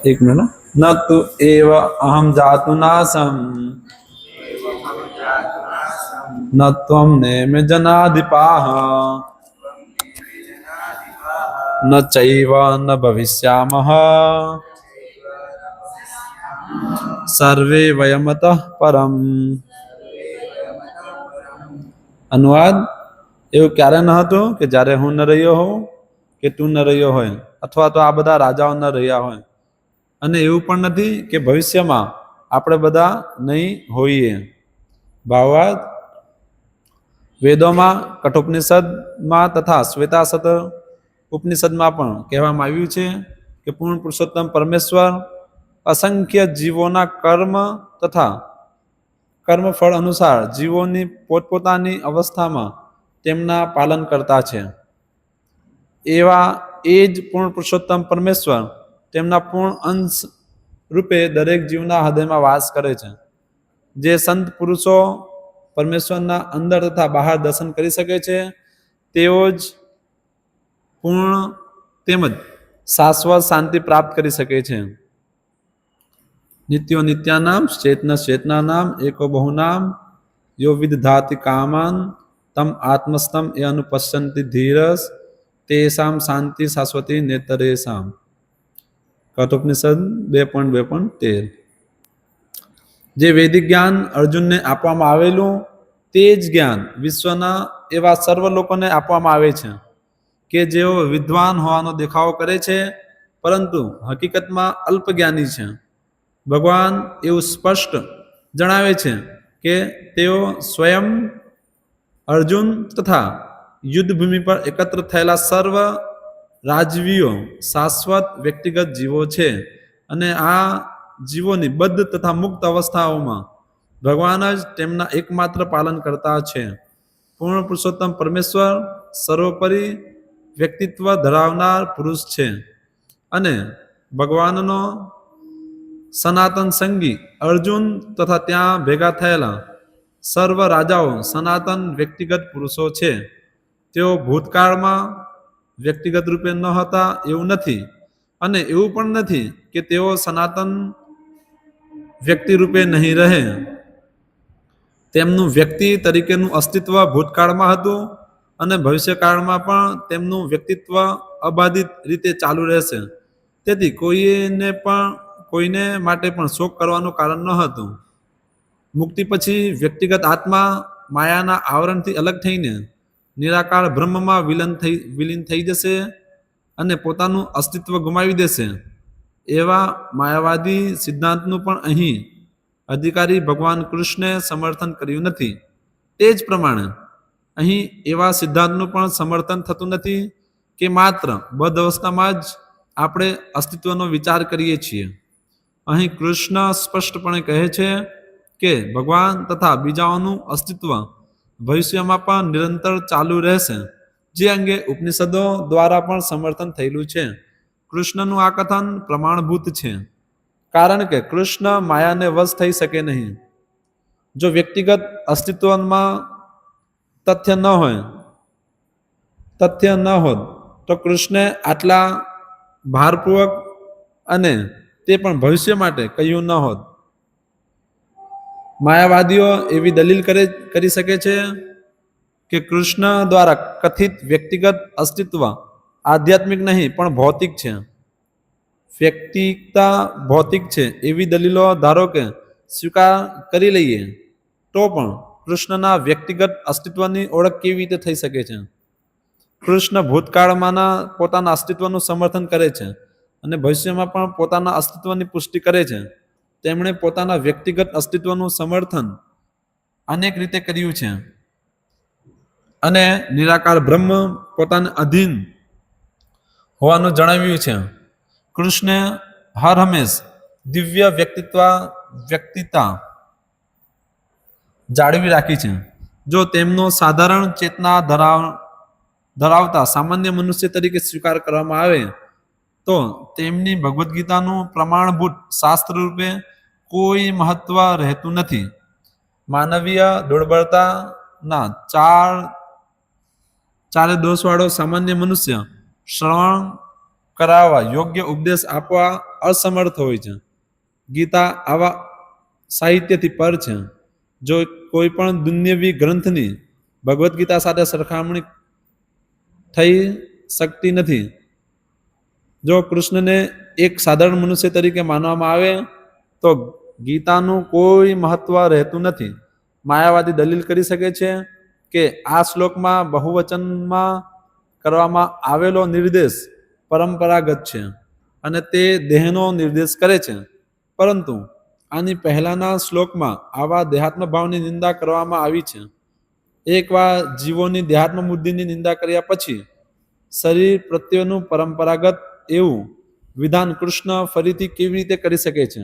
एक मिनट। न तु एव अहम जातु नासम न त्वं नेमे जनाधिपाः न चैव न भविष्यामः सर्वे वयमतः परम। अनुवाद: એવું ક્યારે ન હતું કે જ્યારે હું ન રહ્યો હોઉં કે તું ન રહ્યો હોય અથવા તો આ બધા રાજાઓ ન રહ્યા હોય, અને એવું પણ નથી કે ભવિષ્યમાં આપણે બધા નહીં હોઈએ. ભાવાર્થ: વેદોમાં કઠોપનિષદમાં તથા શ્વેતાસત ઉપનિષદમાં પણ કહેવામાં આવ્યું છે કે પૂર્ણ પુરુષોત્તમ પરમેશ્વર અસંખ્ય જીવોના કર્મ તથા કર્મફળ અનુસાર જીવોની પોતપોતાની અવસ્થામાં તેમના પાલન કરતા છે. એવા એ જ પૂર્ણ પુરુષોત્તમ પરમેશ્વર તેમના પૂર્ણ અંશ રૂપે દરેક જીવના હૃદયમાં વાસ કરે છે. જે સંત પુરુષો પરમેશ્વરના અંદર તથા બહાર દર્શન કરી શકે છે તેઓ જ પૂર્ણ તેમજ શાશ્વત શાંતિ પ્રાપ્ત કરી શકે છે. નિત્યો નિત્યાનામ ચેતનાનામ એકો બહુનામ યો વિદધાતિ કામાન તમ આત્મસ્તમ એ અનુપશ્યંતિ ધીરસ તેસામ શાંતિ શાશ્વતી નેતરેસામ. કઠોપનિષદ 2.2.13. જે વૈદિક જ્ઞાન અર્જુનને આપવામાં આવેલું તે જ જ્ઞાન વિશ્વના એવા સર્વ લોકોને આપવામાં આવે છે કે જેઓ વિદ્વાન હોવાનો દેખાવો કરે છે પરંતુ હકીકતમાં અલ્પજ્ઞાની છે. ભગવાન એવું સ્પષ્ટ જણાવે છે કે તેઓ સ્વયં અર્જુન તથા યુદ્ધભૂમિ પર એકત્ર થયેલા સર્વ રાજવીઓ શાશ્વત વ્યક્તિગત જીવો છે, અને આ જીવોની બદ્ધ તથા મુક્ત અવસ્થાઓમાં ભગવાન જ તેમના એકમાત્ર પાલન કરતા છે. પૂર્ણ પુરુષોત્તમ પરમેશ્વર સર્વોપરી વ્યક્તિત્વ ધરાવનાર પુરુષ છે, અને ભગવાનનો સનાતન સંગી અર્જુન તથા ત્યાં ભેગા થયેલા સર્વ રાજાઓ સનાતન વ્યક્તિગત પુરુષો છે. તેઓ ભૂતકાળમાં વ્યક્તિગત રૂપે ન હતા એવું નથી, અને એવું પણ નથી કે તેઓ સનાતન વ્યક્તિ રૂપે નહીં રહે. તેમનું વ્યક્તિ તરીકેનું અસ્તિત્વ ભૂતકાળમાં હતું અને ભવિષ્યકાળમાં પણ તેમનું વ્યક્તિત્વ અબાધિત રીતે ચાલુ રહેશે. તેથી કોઈને માટે પણ શોક કરવાનું કારણ ન હતું. મુક્તિ પછી વ્યક્તિગત આત્મા માયાના આવરણથી અલગ થઈને નિરાકાર બ્રહ્મમાં વિલીન થઈ જશે અને પોતાનું અસ્તિત્વ ગુમાવી દેશે. એવા માયાવાદી સિદ્ધાંતનું પણ અહીં અધિકારી ભગવાન કૃષ્ણે સમર્થન કર્યું નથી. તે જ પ્રમાણે અહીં એવા સિદ્ધાંતનું પણ સમર્થન થતું નથી કે માત્ર બદ્ધ અવસ્થામાં જ આપણે અસ્તિત્વનો વિચાર કરીએ છીએ. અહીં કૃષ્ણ સ્પષ્ટપણે કહે છે કે ભગવાન તથા બીજાઓનું અસ્તિત્વ ભવિષ્યમાં પણ નિરંતર ચાલુ રહેશે, જે અંગે ઉપનિષદો દ્વારા પણ સમર્થન થયેલું છે. કૃષ્ણનું આ કથન પ્રમાણભૂત છે, કારણ કે કૃષ્ણ માયાને વશ થઈ શકે નહીં. જો વ્યક્તિગત અસ્તિત્વમાં તથ્ય ન હોત તો કૃષ્ણે આટલા ભારપૂર્વક અને તે પણ ભવિષ્ય માટે કહ્યું ન હોત. માયાવાદીઓ એવી દલીલ કરી શકે છે કે કૃષ્ણ દ્વારા કથિત વ્યક્તિગત અસ્તિત્વ આધ્યાત્મિક નહીં પણ ભૌતિક છે. વ્યક્તિકતા ભૌતિક છે એવી દલીલો ધારો કે સ્વીકાર કરી લઈએ તો પણ કૃષ્ણના વ્યક્તિગત અસ્તિત્વની ઓળખ કેવી રીતે થઈ શકે છે? કૃષ્ણ ભૂતકાળમાંના પોતાના અસ્તિત્વનું સમર્થન કરે છે અને ભવિષ્યમાં પણ પોતાના અસ્તિત્વની પુષ્ટિ કરે છે. તેમણે પોતાના વ્યક્તિગત અસ્તિત્વનું સમર્થન અનેક રીતે કર્યું છે અને નિરાકાર બ્રહ્મ પોતાને અધીન હોવાનું જણાવ્યું છે. કૃષ્ણે હર હંમેશ દિવ્ય વ્યક્તિતા જાળવી રાખી છે. જો તેમનો સાધારણ ચેતના ધરાવતા સામાન્ય મનુષ્ય તરીકે સ્વીકાર કરવામાં આવે તો તેમની ભગવદ્ ગીતાનું પ્રમાણભૂત શાસ્ત્ર રૂપે કોઈ મહત્વ રહેતું નથી. માનવીય દુર્બળતાના ચારે દોષવાળો સામાન્ય મનુષ્ય શ્રવણ કરાવવા યોગ્ય ઉપદેશ આપવા અસમર્થ હોય છે. ગીતા આવા સાહિત્યથી પર છે. જો કોઈ પણ દુન્યવી ગ્રંથની ભગવદ્ ગીતા સાથે સરખામણી થઈ શકતી નથી. જો કૃષ્ણને એક સાધારણ મનુષ્ય તરીકે માનવામાં આવે તો ગીતાનું કોઈ મહત્વ રહેતું નથી. માયાવાદી દલીલ કરી શકે છે કે આ શ્લોકમાં બહુવચનમાં કરવામાં આવેલો નિર્દેશ પરંપરાગત છે અને તે દેહનો નિર્દેશ કરે છે. પરંતુ આની પહેલાના શ્લોકમાં આવા દેહાત્મ ભાવની નિંદા કરવામાં આવી છે. એકવાર જીવોની દેહાત્મ બુદ્ધિની નિંદા કર્યા પછી શરીર પ્રત્યેનું પરંપરાગત એવું વિધાન કૃષ્ણ ફરીથી કેવી રીતે કરી શકે છે?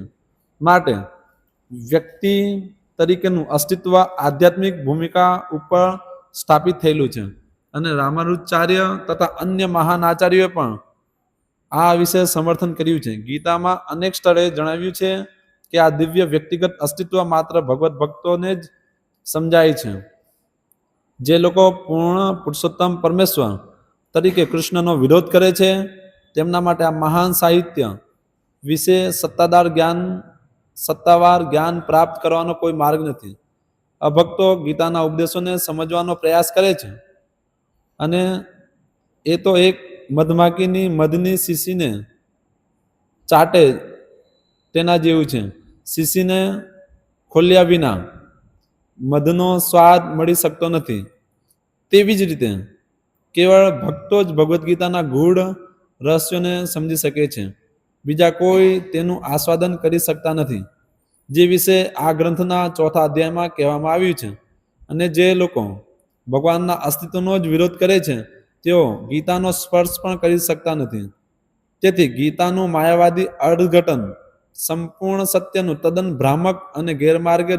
માટે વ્યક્તિ તરીકેનું અસ્તિત્વ આધ્યાત્મિક ભૂમિકા ઉપર સ્થાપિત થયેલું છે અને રામાનુજાચાર્ય તથા અન્ય મહાન આચાર્યોએ પણ આ વિશે સમર્થન કર્યું છે. ગીતામાં અનેક સ્થળે જણાવ્યું છે કે આ દિવ્ય વ્યક્તિગત અસ્તિત્વ માત્ર ભગવત ભક્તોને જ સમજાય છે. જે લોકો પૂર્ણ પુરુષોત્તમ પરમેશ્વર તરીકે કૃષ્ણનો વિરોધ કરે છે તેમના માટે આ મહાન સાહિત્ય વિશે સત્તાવાર જ્ઞાન પ્રાપ્ત કરવાનો કોઈ માર્ગ નથી. અભક્તો ગીતાના ઉપદેશોને સમજવાનો પ્રયાસ કરે છે અને એ તો એક મધમાખીની મધની શીશીને ચાટે તેના જેવું છે. શીશીને ખોલ્યા વિના મધનો સ્વાદ મળી શકતો નથી. તેવી જ રીતે કેવળ ભક્તો જ ભગવદ્ ગીતાના ગૂઢ રહસ્યોને સમજી શકે છે. બીજા કોઈ તેનું આસ્વાદન કરી શકતા નથી, જે વિશે આ ગ્રંથના 4થા અધ્યાયમાં કહેવામાં આવ્યું છે. અને જે લોકો ભગવાનના અસ્તિત્વનો જ વિરોધ કરે છે તેઓ ગીતાનો સ્પર્શ પણ કરી શકતા નથી. તેથી ગીતાનું માયાવાદી અર્થઘટન સંપૂર્ણ સત્યનું તદ્દન ભ્રામક અને ગેરમાર્ગે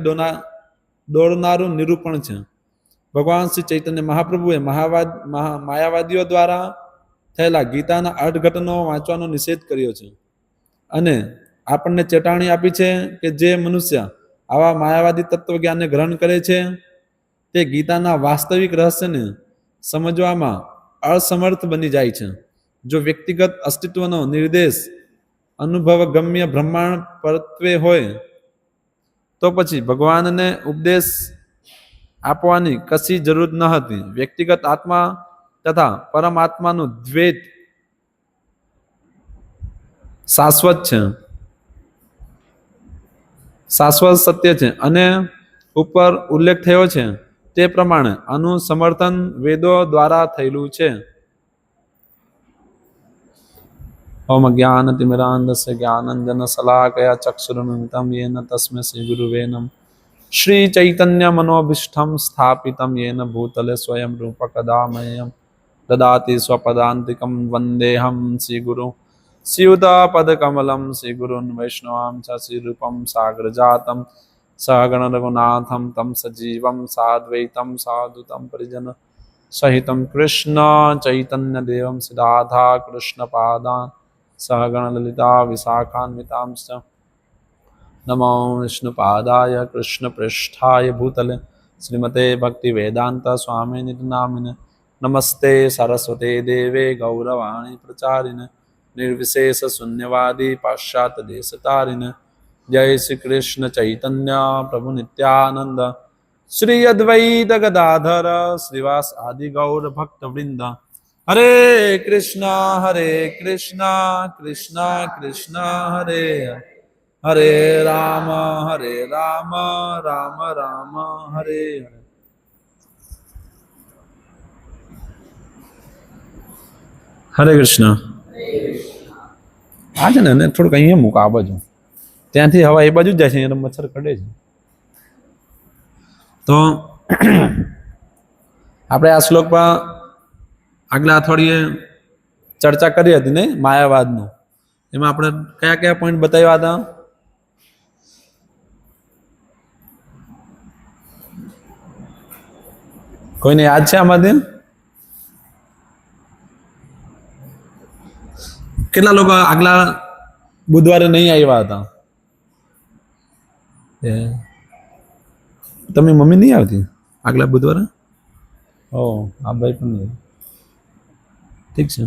દોરનારું નિરૂપણ છે. ભગવાન શ્રી ચૈતન્ય મહાપ્રભુએ માયાવાદીઓ દ્વારા થયેલા ગીતાના અર્થઘટનો વાંચવાનો નિષેધ કર્યો છે અને આપણને ચેતવણી આપી છે કે જે મનુષ્ય આવા માયાવાદી તત્વજ્ઞાનને ગ્રહણ કરે છે તે ગીતાના વાસ્તવિક રહસ્યને સમજવામાં અસમર્થ બની જાય છે. જો વ્યક્તિગત અસ્તિત્વનો નિર્દેશ અનુભવ ગમ્ય બ્રહ્માંડ પરત્વે હોય તો પછી ભગવાનને ઉપદેશ આપવાની કશી જરૂર ન હતી. વ્યક્તિગત આત્મા તથા પરમાત્માનું દ્વૈત શાશ્વત છે, શાશ્વત સત્ય છે અને ઉપર ઉલ્લેખ થયો છે તે પ્રમાણે આનું સમર્થન વેદો દ્વારા થયેલું છે. ઓમ જ્ઞાનતિમિરાન્ધસ્ય જ્ઞાનંજનશલાકયા ચક્ષુરુન્મિલિतं येन तस्मै श्रीगुरुवे नमः. श्री चैतन्य मनोभीष्टं स्थापितं येन भूतले स्वयं रूपकदा मह्यं ददाति स्वपदान्तिकं वन्देऽहं श्रीगुरुं स्यूतपदकमलं श्रीगुरुन् वैष्णवां च श्रीरूपं साग्रजातं सहगण रघुनाथं तं सजीवं साद्वैतं साधुतं परिजन सहितं कृष्ण चैतन्यदेवं सिद्धार्था कृष्णपादान् सहगण ललिता विशाखान्वितांश्च नमो विष्णुपादाय कृष्णपृष्ठाय भूतले श्रीमते भक्तिवेदांत स्वामिनिति नामिने नमस्ते सरस्वते देवे गौरवाणी प्रचारिणे निर्विशेष शून्यवादी पाश्चात्य देशतारिणे जय श्री कृष्ण चैतन्य प्रभु नित्यानंद श्री अद्वैत गदाधर श्रीवास आदि गौर भक्त वृंद. हरे कृष्णा कृष्णा कृष्णा हरे हरे राम राम राम हरे हरे. हरे कृष्ण. આ છે ને થોડુંક અહીંયા મૂક, આ બાજુ ત્યાંથી હવા એ બાજુ જ જાય છે, અહીંયા મચ્છર કડે છે. તો આપણે આ શ્લોકમાં આગલા અઠવાડિયે ચર્ચા કરી હતી ને માયાવાદનું. એમાં આપણે કયા કયા પોઈન્ટ બતાવ્યા હતા? કોઈને યાદ છે આમાંથી? કેટલા લોકો આગલા બુધવારે નહીં આવ્યા હતા? તમે મમ્મી નહીં આવતી આગલા બુધવારે? ઓ આ ભાઈ પણ નહીં. ઠીક છે.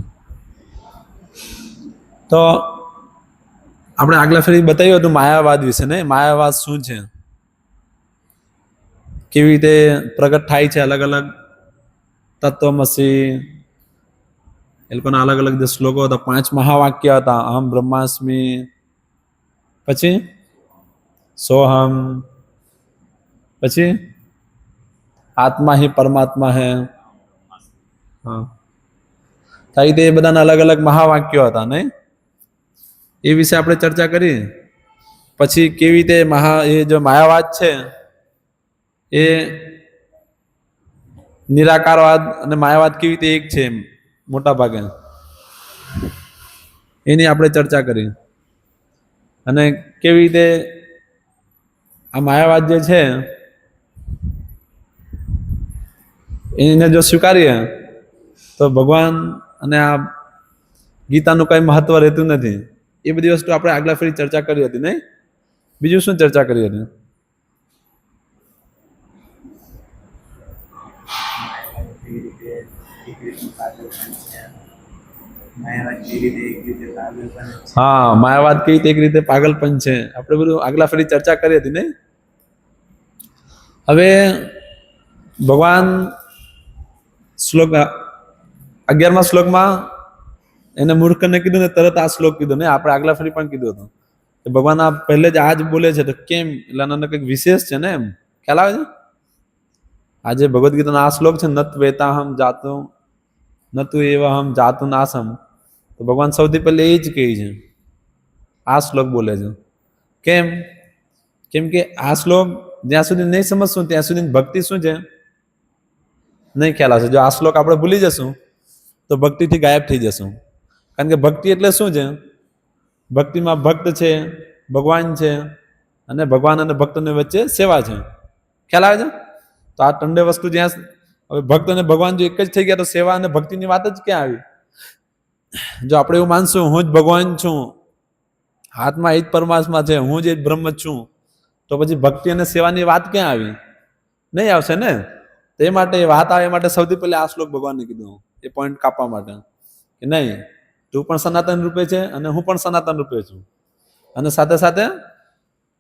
તો આપણે આગલા ફેરી બતાવ્યું હતું માયાવાદ વિશે ને, માયાવાદ શું છે, કેવી રીતે પ્રગટ થાય છે, અલગ અલગ તત્વમસી, એ લોકોના અલગ અલગ જે શ્લોકો હતા, 5 મહાવાક્ય હતા, અહમ બ્રહ્માસ્મિ, પછી સોહમ, પછી આત્મા હિ પરમાત્મા હૈ, હા, થાય તે બધાના અલગ અલગ મહાવાક્યો હતા ને, એ વિશે આપણે ચર્ચા કરી. પછી કેવી રીતે એ જો માયાવાદ છે એ નિરાકારવાદ અને માયાવાદ કેવી રીતે એક છે મોટા ભાગે, એની આપણે ચર્ચા કરી. અને કેવી રીતે આ માયાવાદ જે છે એને જો સ્વીકારીએ તો ભગવાન અને આ ગીતાનું કઈ મહત્વ રહેતું નથી. એ બધી વસ્તુ આપણે આગલા ફરી ચર્ચા કરી હતી નહીં? બીજું શું ચર્ચા કરી હતી? હા, માયાવાદ કેવી રીતે એક રીતે પાગલપન છે, આપણે બધું આગલા ફરી ચર્ચા કરી હતી નહીં? હવે ભગવાન શ્લોક 11મા શ્લોકમાં એને મૂર્ખને કીધું ને તરત આ શ્લોક કીધો ને, આપણે આગલા ફરી પણ કીધું હતું કે ભગવાન આ પહેલે જ આ જ બોલે છે, તો કેમ? એટલે આનો કંઈક વિશેષ છે ને, એમ ખ્યાલ આવે છે. આજે ભગવદ્ ગીતાનો આ શ્લોક છે, નત વેતાહમ જાતું નતુ એવહમ જાતું નાસમ, તો ભગવાન સૌથી પહેલે એ જ કહે છે, આ શ્લોક બોલે છે. કેમ? કેમ કે આ શ્લોક જ્યાં સુધી નહીં સમજશું ત્યાં સુધી ભક્તિ શું છે નહીં ખ્યાલ આવશે. જો આ શ્લોક આપણે ભૂલી જશું તો ભક્તિથી ગાયબ થઈ જશું. કારણ કે ભક્તિ એટલે શું છે? ભક્તિમાં ભક્ત છે, ભગવાન છે, અને ભગવાન અને ભક્તની વચ્ચે સેવા છે. ખ્યાલ આવે છે? તો આ ત્રણેય વસ્તુ જ્યાં હવે ભક્ત અને ભગવાન જો એક જ થઈ ગયા તો સેવા અને ભક્તિની વાત જ ક્યાં આવી? જો આપણે એવું માનશું હું જ ભગવાન છું, હાથમાં એ જ પરમાત્મા છે, હું જ એ જ બ્રહ્મ છું, તો પછી ભક્તિ અને સેવાની વાત ક્યાં આવી? નહીં આવશે ને. તે માટે વાત આવે માટે સૌથી પહેલા આ શ્લોક ભગવાને કીધું, એ પોઈન્ટ કાપવા માટે કે નહીં, તું પણ સનાતન રૂપે છે અને હું પણ સનાતન રૂપે છું. અને સાથે સાથે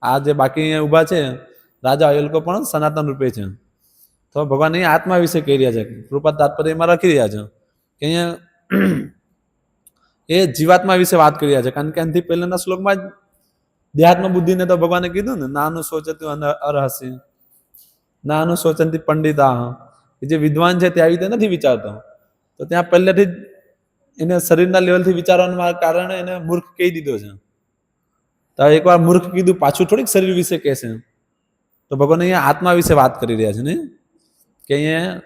આ જે બાકી અહીંયા ઊભા છે રાજા, એ લોકો પણ સનાતન રૂપે છે. તો ભગવાન અહીંયા આત્મા વિશે કહી રહ્યા છે, કૃપા તાત્પર્યમાં રાખી રહ્યા છે કે અહીંયા એ જીવાત્મા વિશે વાત કરી રહ્યા છે. કારણ કે એનાથી પહેલાના શ્લોકમાં જ દેહાત્મ બુદ્ધિને તો ભગવાને કીધું ને, નાનું સોચતું અરહસી, નાનું સોચંતી પંડિતા, જે વિદ્વાન છે તે આવી રીતે નથી વિચારતો. તો ત્યાં પહેલેથી જ એને શરીરના લેવલથી વિચારવાના કારણે એને મૂર્ખ કહી દીધો છે. તો એકવાર મૂર્ખ કીધું, પાછું થોડીક શરીર વિશે કહેશે. તો ભગવાન અહીંયા આત્મા વિશે વાત કરી રહ્યા છે ને, કે અહીંયા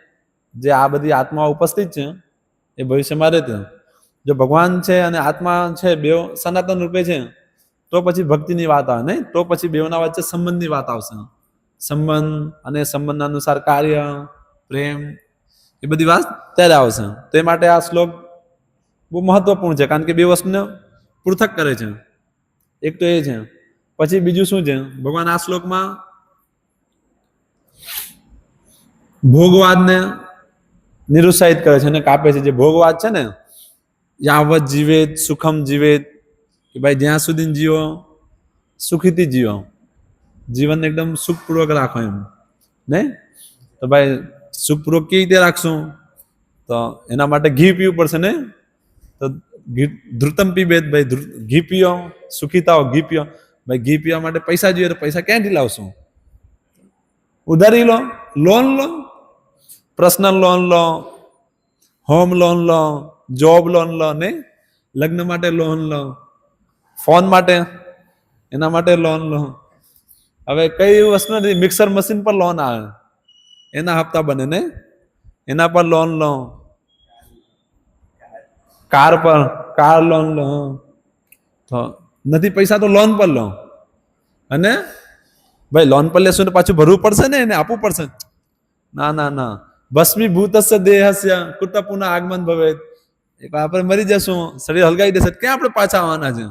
જે આ બધી આત્માઓ ઉપસ્થિત છે એ ભવિષ્યમાં રહેશે. જો ભગવાન છે અને આત્મા છે બે સનાતન રૂપે છે તો પછી ભક્તિની વાત આવે નહીં, તો પછી બેવના વચ્ચે સંબંધની વાત આવશે. સંબંધ અને સંબંધના અનુસાર કાર્ય, પ્રેમ, એ બધી વાત ત્યારે આવશે. તે માટે આ શ્લોક બહુ મહત્વપૂર્ણ છે, કારણ કે બે વસ્તુને પૃથક કરે છે. એક તો એ છે. પછી બીજું શું છે? ભગવાન આ શ્લોકમાં ભોગવાદને નિરુત્સાહિત કરે છે અને કાપે છે. જે ભોગવાદ છે ને, યાવત જીવેત સુખમ જીવેત, કે ભાઈ જ્યાં સુધી જીવો સુખીથી જીવો, જીવનને એકદમ સુખપૂર્વક રાખો એમ નહીં. તો ભાઈ સુખપૂર્વક કેવી રીતે રાખશું? તો એના માટે ઘી પીવું પડશે ને. તો ધૃતમ પીબેત, ભાઈ ઘી પીઓ, સુખીતા હો, ઘી પીઓ. ભાઈ ઘી પીવા માટે પૈસા જોઈએ, તો પૈસા ક્યાંથી લાવશું? ઉધારી લો, લોન લો, પર્સનલ લોન લો, હોમ લોન લો, જોબ લોન લો, નહીં લગ્ન માટે લોન લો, ફોન માટે એના માટે લોન લો. હવે કઈ વસ્તુ નથી, મિક્સર મશીન પર લોન આવે, એના હપ્તા બને ને, એના પર લોન લો, કાર પર કાર લોન લો. તો નથી પૈસા તો લોન પર લો. અને ભાઈ લોન પર લેશું તો પાછું ભરવું પડશે ને, એને આપવું પડશે. ના ના ના, ભસ્મીભૂતસ્ય દેહસ્ય કુત પુનઃ આગમન ભવેત. એક આપણે મરી જશું, શરીર હલગાવી દેશે, ક્યાં આપણે પાછા આવવાના છે?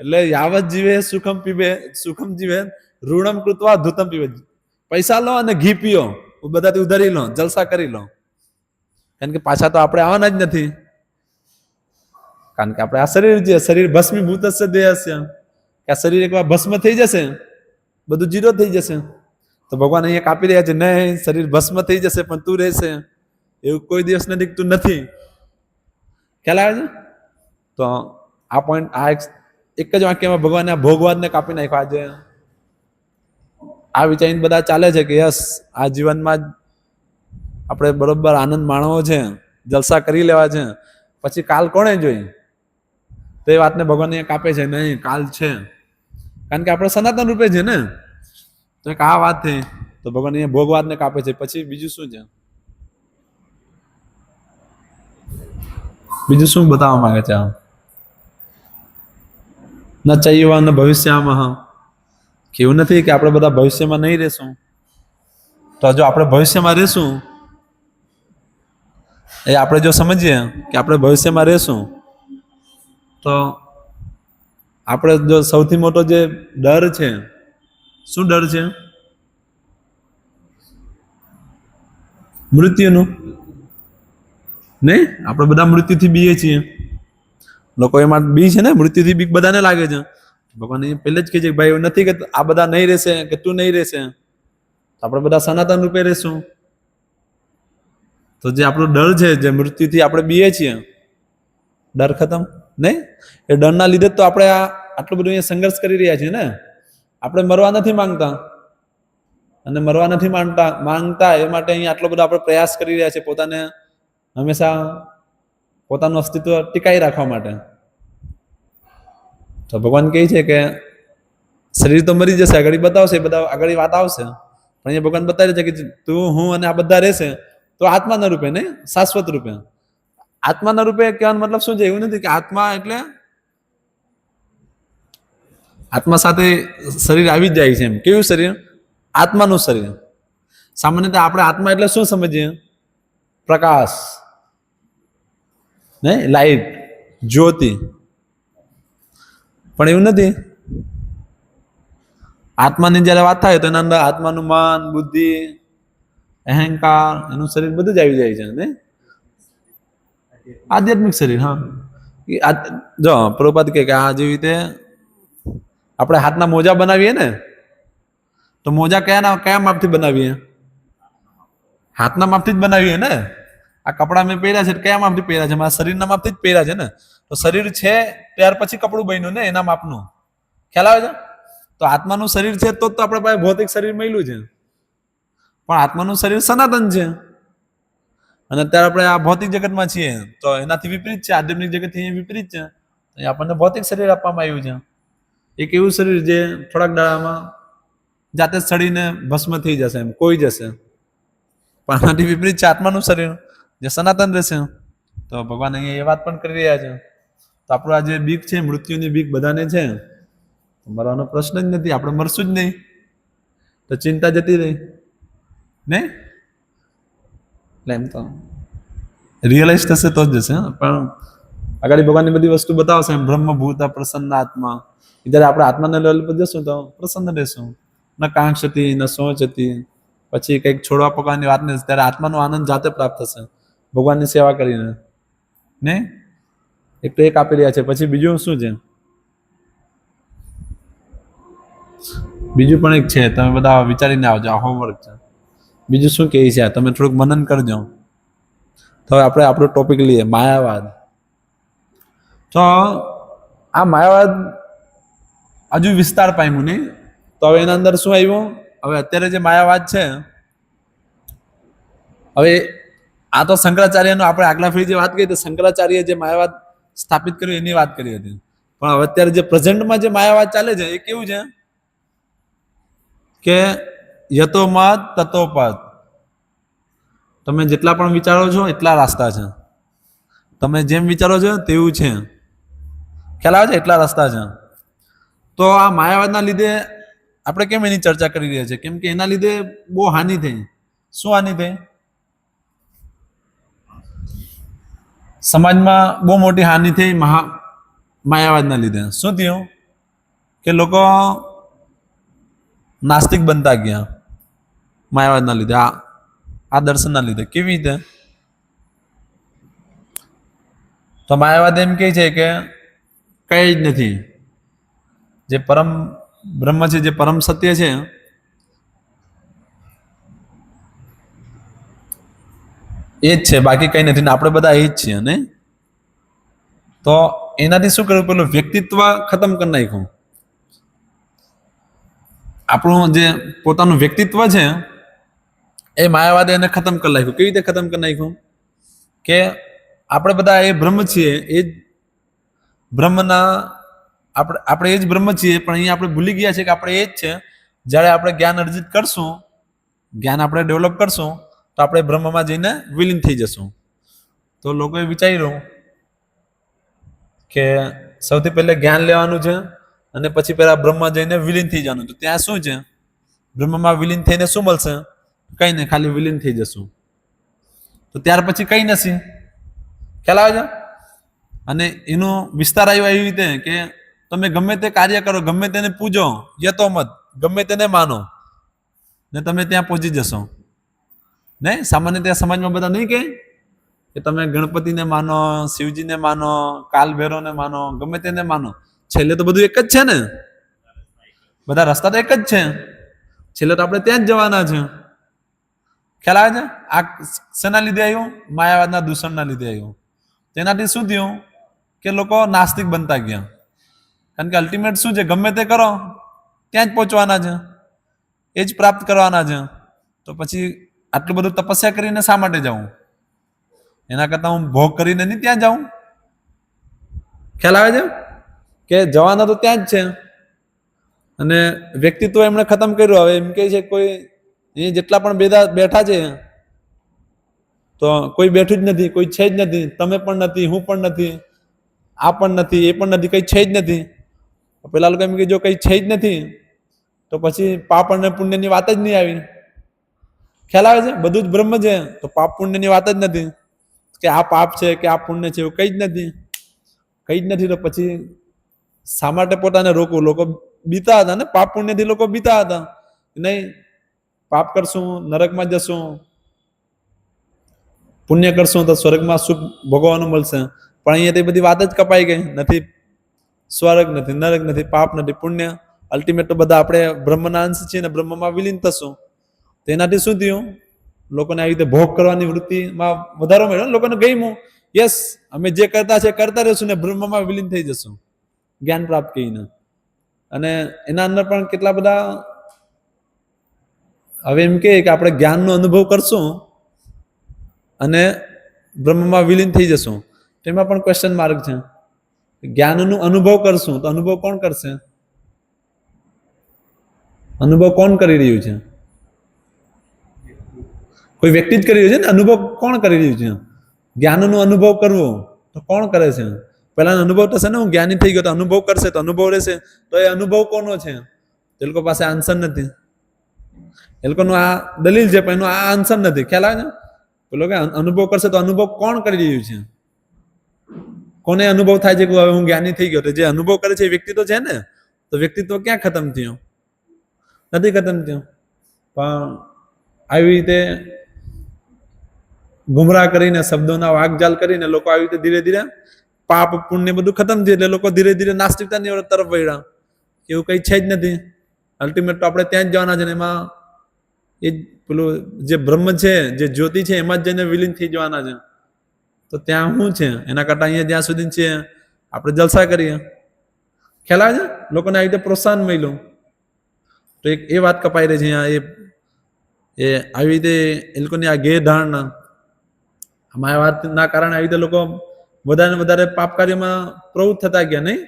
એટલે યાવત જીવે સુખમ પીવે, સુખમ જીવે ઋણમ કૃત્વા ધૂતમ પીવે. પૈસા લો અને ઘી પીઓ, બધાથી ઉધારી લો, જલસા કરી લો. કારણ કે પાછા તો આપણે આવવાના જ નથી. કારણ કે આપણે આ શરીર છે, શરીર ભસ્મીભૂતસ્ય દેહસ્ય, કે આ શરીર એકવાર ભસ્મ થઈ જશે, બધું જીરો થઈ જશે. તો ભગવાન અહીંયા કાપી રહ્યા છે, નહીં શરીર ભસ્મ થઈ જશે પણ તું રહેશે, એવું કોઈ દિવસ નથી તું નથી. ખ્યાલ આવે છે? તો આ પોઈન્ટ, આ એક જ વાક્યમાં ભગવાને આ ભોગવાદને કાપી નાખ્યો. આજે આ વિચારીને બધા ચાલે છે કે યસ, આ જીવનમાં જ આપણે બરોબર આનંદ માણવો છે, જલસા કરી લેવા છે, પછી કાલ કોણે જોઈ? તો એ વાતને ભગવાન અહીંયા કાપે છે, નહીં કાલ છે, કારણ કે આપણે સનાતન રૂપે છે ને. તો એક આ વાત થઈ, તો ભગવાન અહીંયા ભોગવાદને કાપે છે. પછી બીજું શું છે? બીજું શું બતાવવા માંગે છે? ન ચૈવા ન ભવિષ્યામાં, કેવું નથી કે આપણે બધા ભવિષ્યમાં નહીં રહેશું. તો જો આપણે ભવિષ્યમાં રહેશું, એ આપણે જો સમજીએ કે આપણે ભવિષ્યમાં રહેશું, તો આપણે જો સૌથી મોટો જે ડર છે, શું ડર છે? મૃત્યુનું. નહીં, આપણે બધા મૃત્યુથી બીએ છીએ. લોકો એમાં બી છે ને, મૃત્યુથી બીક બધાને લાગે છે. ભગવાન એ પહેલે જ કહે છે કે ભાઈ એવું નથી કે આ બધા નહીં રહેશે, કે તું નહીં રહેશે, આપણે બધા સનાતન રૂપે રહેશું. તો જે આપણો ડર છે, જે મૃત્યુથી આપણે બીએ છીએ, ડર ખતમ. નહીં, એ ડરના લીધે તો આપણે આટલું બધું અહીંયા સંઘર્ષ કરી રહ્યા છીએ ને. આપણે મરવા નથી માંગતા, અને મરવા નથી માંગતા એ માટે અહીંયા આટલો બધો આપણે પ્રયાસ કરી રહ્યા છીએ, પોતાને હંમેશા પોતાનું અસ્તિત્વ ટીકાઈ રાખવા માટે. તો ભગવાન કહે છે કે શરીર તો મરી જશે, આગળ બતાવશે, બધા આગળ વાત આવશે, પણ અહીંયા ભગવાન બતાવે છે કે તું, હું અને આ બધા રહેશે, તો આત્માના રૂપે, નહીં શાશ્વત રૂપે. આત્માના રૂપે કહેવાનો મતલબ શું છે? એવું નથી કે આત્મા એટલે આત્મા સાથે શરીર આવી જ જાય છે. એમ કેવું શરીર? આત્માનું શરીર. સામાન્યતઃ આપણે આત્મા એટલે શું સમજીએ? પ્રકાશ, નહીં લાઈટ, જ્યોતિ. પણ એવું નથી. આત્માની જયારે વાત થાય તો એના અંદર આત્માનું મન, બુદ્ધિ, અહંકાર, એનું શરીર બધું જ આવી જાય છે ને. આધ્યાત્મિક શરીર. હા, જો પ્રભુપાદ કે આ જેવી રીતે આપણે હાથના મોજા બનાવીએ ને, તો મોજા કયા માપથી બનાવીએ? હાથના માપથી જ બનાવીએ ને. આ કપડા મેં પહેર્યા છે કયા માપથી પહેર્યા છે? મારા શરીરના માપથી જ પહેર્યા છે ને. તો શરીર છે ત્યાર પછી કપડું બન્યું ને, એના માપનું. ખ્યાલ આવે છે? તો આત્માનું શરીર છે તો આપણા પાસે ભૌતિક શરીર મળ્યું છે, પણ આત્માનું શરીર સનાતન છે. અને અત્યારે આપણે આ ભૌતિક જગતમાં છીએ, તો એનાથી વિપરીત છે. આધ્યાત્મિક જગતથી વિપરીત છે. આપણને ભૌતિક શરીર આપવામાં આવ્યું છે. એક એવું શરીર જે થોડાક દાડામાં જાતે સડીને ભસ્મ થઈ જશે, એમ કોઈ જશે. પણ આનાથી વિપરીત છે આત્માનું શરીર, જે સનાતન રહેશે. તો ભગવાન અહીંયા એ વાત પણ કરી રહ્યા છે. તો આપણું આ જે બીક છે, મૃત્યુની બીક બધાને છે. મરવાનો પ્રશ્ન જ નથી, આપણે મરશું જ નહીં, તો ચિંતા જતી રહી ને. એટલે એમ તો રિયલાઇઝ થશે તો જ જશે. પણ આગળ ભગવાનની બધી વસ્તુ બતાવશે, એમ બ્રહ્મભૂત પ્રસન્ન આત્મા. જયારે આપણે આત્માના લેવલ પર જશું તો પ્રસન્ન રહેશું. ન કાંક્ષતી ન સોચતી, પછી કંઈક છોડવા પકવાની વાત નહીં, ત્યારે આત્માનો આનંદ જાતે પ્રાપ્ત થશે ભગવાનની સેવા કરીને. ને એક તો એક આપી રહ્યા છે. પછી બીજું શું છે? બીજું પણ એક છે, તમે બધા વિચારીને આવજો. આ હોમવર્ક છે. બીજું શું કહે છે તમે થોડુંક મનન કરજો. તો આપણે આપણો ટોપિક લઈએ, માયાવાદ. તો આ માયાવાદ હજુ વિસ્તાર પામ્યું નહીં. તો હવે એના અંદર શું આવ્યું? હવે અત્યારે જે માયાવાદ છે, હવે આ તો શંકરાચાર્યનો, આપણે આગલા ફરી જે વાત કરી તો શંકરાચાર્ય જે માયાવાદ સ્થાપિત કર્યું એની વાત કરી હતી. પણ હવે અત્યારે જે પ્રેઝન્ટમાં જે માયાવાદ ચાલે છે એ કેવું છે કે યતો મત તતો પદ. તમે જેટલા પણ વિચારો છો એટલા રસ્તા છે. તમે જેમ વિચારો છો તેવું છે. ખ્યાલ આવે છે? એટલા રસ્તા છે. તો આ માયાવાદના લીધે આપણે કેમ એની ચર્ચા કરી રહ્યા છીએ? કેમ કે એના લીધે બહુ હાનિ થઈ. શું હાનિ થઈ? સમાજમાં બહુ મોટી હાનિ થઈ માયાવાદના લીધે. શું થયું કે લોકો નાસ્તિક બનતા ગયા માયાવાદના લીધે, આ દર્શનના લીધે. કેવી રીતે? તો માયાવાદ એમ કહે છે કે કઈ જ નથી, જે પરમ બ્રહ્મ છે, જે પરમ સત્ય છે, એ જ છે, બાકી કંઈ નથી. ને આપણે બધા એ જ છીએ ને. તો એનાથી શું કર્યું? પેલું વ્યક્તિત્વ ખતમ કરી નાખ્યું. આપણું જે પોતાનું વ્યક્તિત્વ છે એ માયાવાદે એને ખતમ કરી નાખ્યું. કેવી રીતે ખતમ કરી નાખ્યું? કે આપણે બધા એ બ્રહ્મ છીએ, એ જ બ્રહ્મના આપણે એ જ બ્રહ્મ છીએ, પણ અહીંયા આપણે ભૂલી ગયા છે કે આપણે એ જ છે. જ્યારે આપણે જ્ઞાન અર્જિત કરશું, જ્ઞાન આપણે ડેવલપ કરશું, તો આપણે બ્રહ્મમાં જઈને વિલીન થઈ જશું. તો લોકોએ વિચાર્યું કે સૌથી પહેલે જ્ઞાન લેવાનું છે અને પછી પહેલા બ્રહ્મમાં જઈને વિલીન થઈ જવાનું. તો ત્યાં શું છે? બ્રહ્મમાં વિલીન થઈને શું મળશે? કંઈ નહીં, ખાલી વિલીન થઈ જશું. તો ત્યાર પછી કંઈ નથી. ખ્યાલ આવે છે? અને એનો વિસ્તાર આવ્યો એવી રીતે કે તમે ગમે તે કાર્ય કરો, ગમે તેને પૂજો, યતો મત, ગમે તેને માનો, ને તમે ત્યાં પહોંચી જશો. નહીં, સામાન્ય ત્યાં સમાજમાં બધા નહીં કે તમે ગણપતિને માનો, શિવજીને માનો, કાલ ભૈરવને માનો, ગમે તેને માનો, છેલ્લે તો બધું એક જ છે ને. બધા રસ્તા તો એક જ છે. છેલ્લે તો આપણે ત્યાં જ જવાના છે. ખ્યાલ આવે છે? આ શેના લીધે આવ્યું? માયાવાદના દૂષણના લીધે આવ્યું. તેનાથી શું થયું? કે લોકો નાસ્તિક બનતા ગયા. કારણ કે અલ્ટિમેટ શું છે? ગમે તે કરો ત્યાં જ પહોંચવાના છે, એ જ પ્રાપ્ત કરવાના છે. તો પછી આટલું બધું તપસ્યા કરીને શા માટે જાઉં? એના કરતાં હું ભોગ કરીને નહીં ત્યાં જાઉં. ખ્યાલ આવે છે? કે જવાના તો ત્યાં જ છે. અને વ્યક્તિત્વ એમણે ખતમ કર્યું. હવે એમ કહે છે કોઈ એ જેટલા પણ બેઠા છે, તો કોઈ બેઠું જ નથી, કોઈ છે જ નથી. તમે પણ નથી, હું પણ નથી, આ પણ નથી, એ પણ નથી, કંઈ છે જ નથી. પેલા લોકો એમ કે જો કંઈ છે જ નથી તો પછી પાપ અને પુણ્યની વાત જ નહીં આવી. ખ્યાલ આવે છે? બધું જ બ્રહ્મ છે, તો પાપ પુણ્યની વાત જ નથી. કે આ પાપ છે કે આ પુણ્ય છે, એવું કંઈ જ નથી. કંઈ જ નથી. તો પછી શા માટે પોતાને રોકવું? લોકો બીતા હતા ને, પાપ પુણ્યથી લોકો બીતા હતા. નહીં, પાપ કરશું નરકમાં જશું, પુણ્ય કરશું તો સ્વર્ગમાં સુખ ભોગવવાનું મળશે. પણ અહીંયા તે બધી વાત જ કપાઈ ગઈ. નથી સ્વર્ગ, નથી નરક, નથી પાપ, નથી પુણ્ય. અલ્ટિમેટ તો બધા આપણે બ્રહ્મના અંશ છીએ ને બ્રહ્મમાં વિલીન થશું. તેનાથી શું થયું? લોકોને આવી રીતે ભોગ કરવાની વૃત્તિમાં વધારો મળ્યો. લોકોને ગમ્યું, યસ અમે જે કરતા છે કરતા રહેશું ને બ્રહ્મમાં વિલીન થઈ જશું જ્ઞાન પ્રાપ્ત કરીને. અને એના અંદર પણ કેટલા બધા હવે એમ કે આપણે જ્ઞાનનો અનુભવ કરશું અને બ્રહ્મમાં વિલીન થઈ જશું. તેમાં પણ ક્વેશ્ચન માર્ક છે. જ્ઞાનનો અનુભવ કરશું તો અનુભવ કોણ કરશે? અનુભવ કોણ કરી રહ્યું છે? કોઈ વ્યક્તિ જ કરી રહ્યું છે ને. અનુભવ કોણ કરી રહ્યું છે? જ્ઞાનનો અનુભવ કરવો તો કોણ કરે છે? પહેલા અનુભવ થશે ને, હું જ્ઞાની થઈ ગયો તો અનુભવ કરશે, તો અનુભવ રહેશે. તો એ અનુભવ કોનો છે? એ લોકો પાસે આન્સર નથી. એ લોકોનું આ દલીલ છે, પણ એનો આ આન્સર નથી. ખ્યાલ આવે છે? પેલો કે અનુભવ કરશે તો અનુભવ કોણ કરી રહ્યું છે? કોને અનુભવ થાય છે કે હવે હું જ્ઞાની થઈ ગયો? તો જે અનુભવ કરે છે એ વ્યક્તિ તો છે ને. તો વ્યક્તિત્વ ક્યાં ખતમ થયું? નથી ખતમ થયું. પણ આવી રીતે ગુમરાહ કરીને, શબ્દોના વાકજાલ કરીને લોકો આવી રીતે ધીરે ધીરે પાપ પુણ્ય બધું ખતમ થયું. એટલે લોકો ધીરે ધીરે નાસ્તિકતાની તરફ વળ્યા. એવું કંઈ છે જ નથી. અલ્ટિમેટ તો આપણે ત્યાં જ જવાના છે ને. એમાં એ પેલું જે બ્રહ્મ છે, જે જ્યોતિ છે, એમાં જ જઈને વિલીન થઈ જવાના છે. તો ત્યાં શું છે? એના કરતાં અહીંયા જ્યાં સુધી છે આપણે જલસા કરીએ. ખ્યાલ આવે છે? લોકોને આવી રીતે પ્રોત્સાહન મળ્યું. તો એક એ વાત કપાઈ રહી છે અહીંયા. એ આવી રીતે એ લોકોની આ ગેરધારણા, માયાવાદના કારણે આવી રીતે લોકો વધારે ને વધારે પાપ કાર્યમાં પ્રવૃત્ત થતા ગયા. નહીં,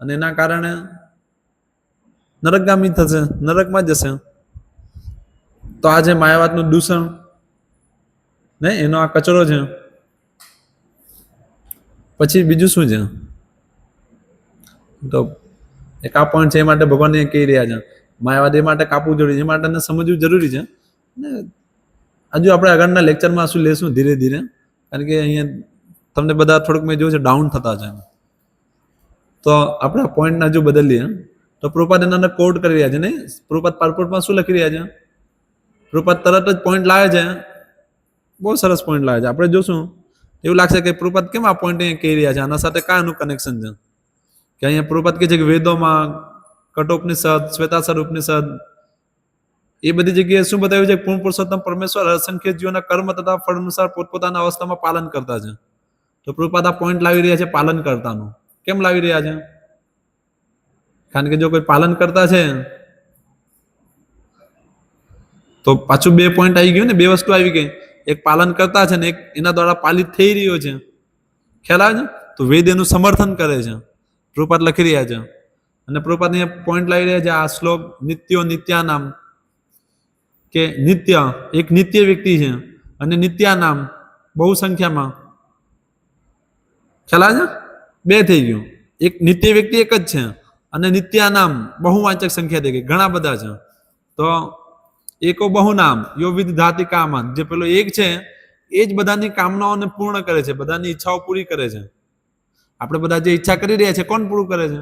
અને એના કારણે નરકગામી થશે, નરકમાં જશે. તો આ છે માયાવાદનું દૂષણ, ને એનો આ કચરો છે. પછી બીજું શું છે? તો એક આ પોઈન્ટ છે, એ માટે ભગવાન કહી રહ્યા છે માયાવાદ એ માટે કાપવું જરૂરી છે, એ માટે સમજવું જરૂરી છે. ને હજુ આપણે આગળના લેક્ચરમાં શું લેશું ધીરે ધીરે, કારણ કે અહીંયા તમને બધા થોડુંક મેં જોયું છે ડાઉન થતા છે. તો આપણે આ પોઈન્ટને હજુ બદલીએ. તો પ્રભુપાદ એના કોડ કરી રહ્યા છે. નહીં, પ્રભુપાદ પાસપોર્ટમાં શું લખી રહ્યા છે? પ્રભુપાદ તરત જ પોઈન્ટ લાવે છે, બહુ સરસ પોઈન્ટ લાવે છે. આપણે જોશું એવું લાગશે કે પ્રભુપાદ કેમ આ પોઈન્ટ અહીંયા કહી રહ્યા છે, આના સાથે કાનું કનેક્શન છે? કે અહીંયા પ્રભુપાદ કહે છે કે વેદોમાં કઠોપનિષદ, શ્વેતાસર ઉપનિષદ, એ બધી જગ્યાએ શું બતાવ્યું છે? પૂર્ણ પુરુષોત્તમ પરમેશ્વર અસંખ્ય જીવોના કર્મ તથા ફળ અનુસાર પોતપોતાના અવસ્થામાં પાલન કરતા છે. તો પ્રભુપાદ આ પોઈન્ટ લાવી રહ્યા છે પાલન કરતાનું. કેમ લાવી રહ્યા છે? કારણ કે જો કોઈ પાલન કરતા છે તો પાછું 2 પોઈન્ટ આવી ગયું ને, 2 વસ્તુ આવી ગઈ. એક પાલન કરતા છે ને એક એના દ્વારા પાલિત થઈ રહ્યો છે. ખ્યાલ આવે છે? તો વેદ એનું સમર્થન કરે છે. પ્રભુપાદ લખી રહ્યા છે. અને પ્રભુપાદ અહીંયા પોઈન્ટ લાવી રહ્યા છે. આ શ્લોક નિત્યો નિત્યાનામ, કે નિત્ય એક નિત્ય વ્યક્તિ છે અને નિત્યાનામ બહુ સંખ્યામાં. ખ્યાલ આવે છે? 2 થઈ ગયું. એક નિત્ય વ્યક્તિ એક જ છે અને નિત્યાનામ બહુવાચક સંખ્યા થઈ ગઈ, ઘણા બધા છે. તો એકો બહુનામ યો વિદધાતિ કામાન, જે પેલો એક છે એ જ બધાની કામનાઓને પૂર્ણ કરે છે, બધાની ઈચ્છાઓ પૂરી કરે છે. આપણે બધા જે ઈચ્છા કરી રહ્યા છે કોણ પૂરું કરે છે?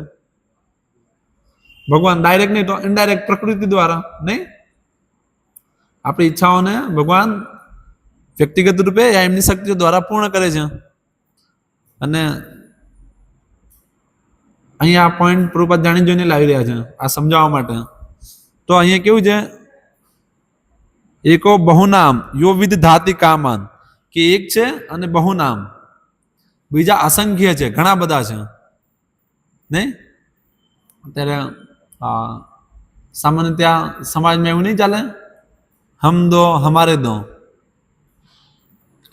ભગવાન. ડાયરેક્ટ નહીં તો ઇનડાયરેક્ટ પ્રકૃતિ દ્વારા. નહીં, આપણી ઈચ્છાઓને ભગવાન વ્યક્તિગત રૂપે યા એમની શક્તિઓ દ્વારા પૂર્ણ કરે છે. અને અહીંયા આ પોઈન્ટ પ્રભુપાદ જાણી જોઈને લાવી રહ્યા છે આ સમજાવવા માટે. તો અહીંયા કેવું છે? એકો બહુનામ યો વિદધાતિ કામાન, કે એક છે અને બહુનામ બીજા અસંખ્ય છે, ઘણા બધા છે. નહીં, અત્યારે સામાન્ય ત્યાં સમાજમાં એવું નહીં ચાલે, હમ દો હમારે દો.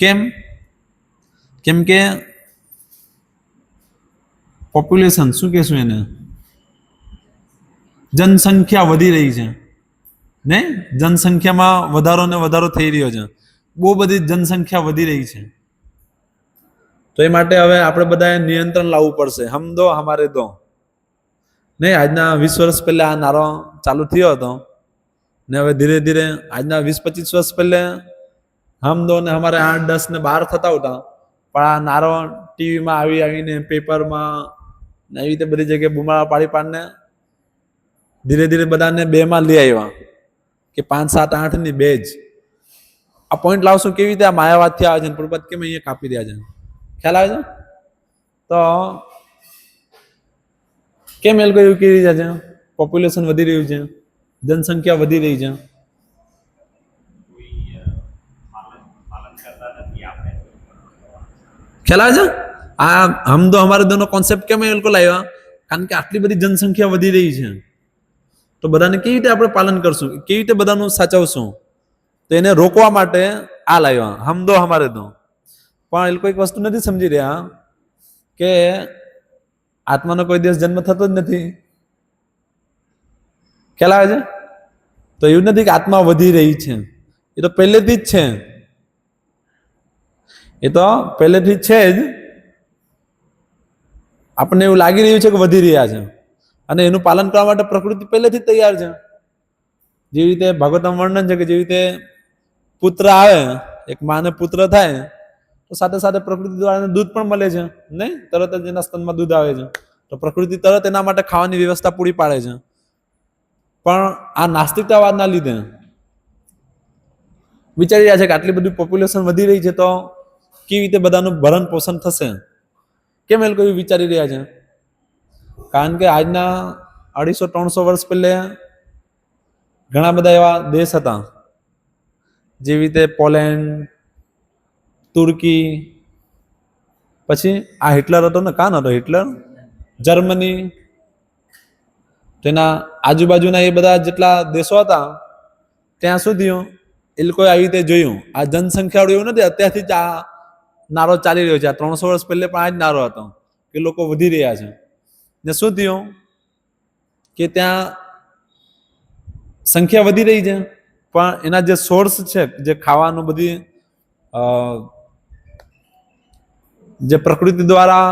કેમ? કેમ કે પોપ્યુલેશન, શું કહેશું એને, જનસંખ્યા વધી રહી છે. ને જનસંખ્યામાં વધારો ને વધારો થઈ રહ્યો છે. બહુ બધી જનસંખ્યા વધી રહી છે. તો એ માટે હવે આપણે બધાએ નિયંત્રણ લાવવું પડશે. હમ દો હમારે દો. નહીં, આજના 20 વર્ષ પહેલા આ નારો ચાલુ થયો હતો ને હવે ધીરે ધીરે આજના 20-25 વર્ષ પહેલા હમ દો ને હમારે 8, 10 ને 12 થતા હતા. પણ આ નારો ટીવીમાં આવીને પેપરમાં ને એવી રીતે બધી જગ્યાએ બુમાળા પાડી પાડીને ધીરે ધીરે બધાને 2માં લઈ આવ્યા કે 5, 7, 8 ની 2 જ. આ પોઈન્ટ લાવશું કેવી રીતે? આ માયાવાદથી આવે છે. પ્રભુપાદ કેમ અહીંયા કાપી રહ્યા છે? ખ્યાલ આવે છે? તો કેમ એ લોકો એવું કહી રહ્યા છે? પોપ્યુલેશન વધી રહ્યું છે, જનસંખ્યા વધી રહી છે. ખ્યાલ આવે છે? આ હમ દો હમારે દો નો કોન્સેપ્ટ કેમ એ લોકો લાવ્યા? કારણ કે આટલી બધી જનસંખ્યા વધી રહી છે. તો બધાને કેવી રીતે આપણે પાલન કરશું? કેવી રીતે બધાનું સાચવશું? તો એને રોકવા માટે આ લાવ્યા, હમ દો હમારે દો. પણ એ લોકો એક વસ્તુ નથી સમજી રહ્યા કે આત્માનો કોઈ દિવસ જન્મ થતો જ નથી. ખ્યાલ આવે છે? તો એવું નથી કે આત્મા વધી રહી છે, એ તો પહેલેથી જ છે. એ તો પહેલેથી જ છે જ. આપણને એવું લાગી રહ્યું છે કે વધી રહ્યા છે અને એનું પાલન કરવા માટે પ્રકૃતિ પહેલેથી જ તૈયાર છે. જેવી રીતે ભાગવતમ વર્ણન છે કે જેવી રીતે પુત્ર આવે, એક માને પુત્ર થાય તો સાથે સાથે પ્રકૃતિ દ્વારા દૂધ પણ મળે છે. નહીં, તરત જ એના સ્તનમાં દૂધ આવે છે. તો પ્રકૃતિ તરત એના માટે ખાવાની વ્યવસ્થા પૂરી પાડે છે. પણ આ નાસ્તિકતાવાદના લીધે વિચારી રહ્યા છે કે આટલી બધી પોપ્યુલેશન વધી રહી છે તો કેવી રીતે બધાનું ભરણ પોષણ થશે? કેમ એ લોકો એવું વિચારી રહ્યા છે? કારણ કે આજના 250-300 વર્ષ પહેલા ઘણા બધા એવા દેશ હતા જેવી રીતે પોલેન્ડ, તુર્કી, પછી આ હિટલર હતો ને, કાન હતો હિટલર, જર્મની, તેના આજુબાજુના એ બધા જેટલા દેશો હતા ત્યાં સુધી એ લોકોએ આવી રીતે જોયું. આ જનસંખ્યાવાળું એવું નથી અત્યારથી જ આ નારો ચાલી રહ્યો છે. આ 300 વર્ષ પહેલા પણ આ જ નારો હતો કે લોકો વધી રહ્યા છે. ને શું થયું કે ત્યાં સંખ્યા વધી રહી છે પણ એના જે સોર્સ છે, જે ખાવાનું બધી જે પ્રકૃતિ દ્વારા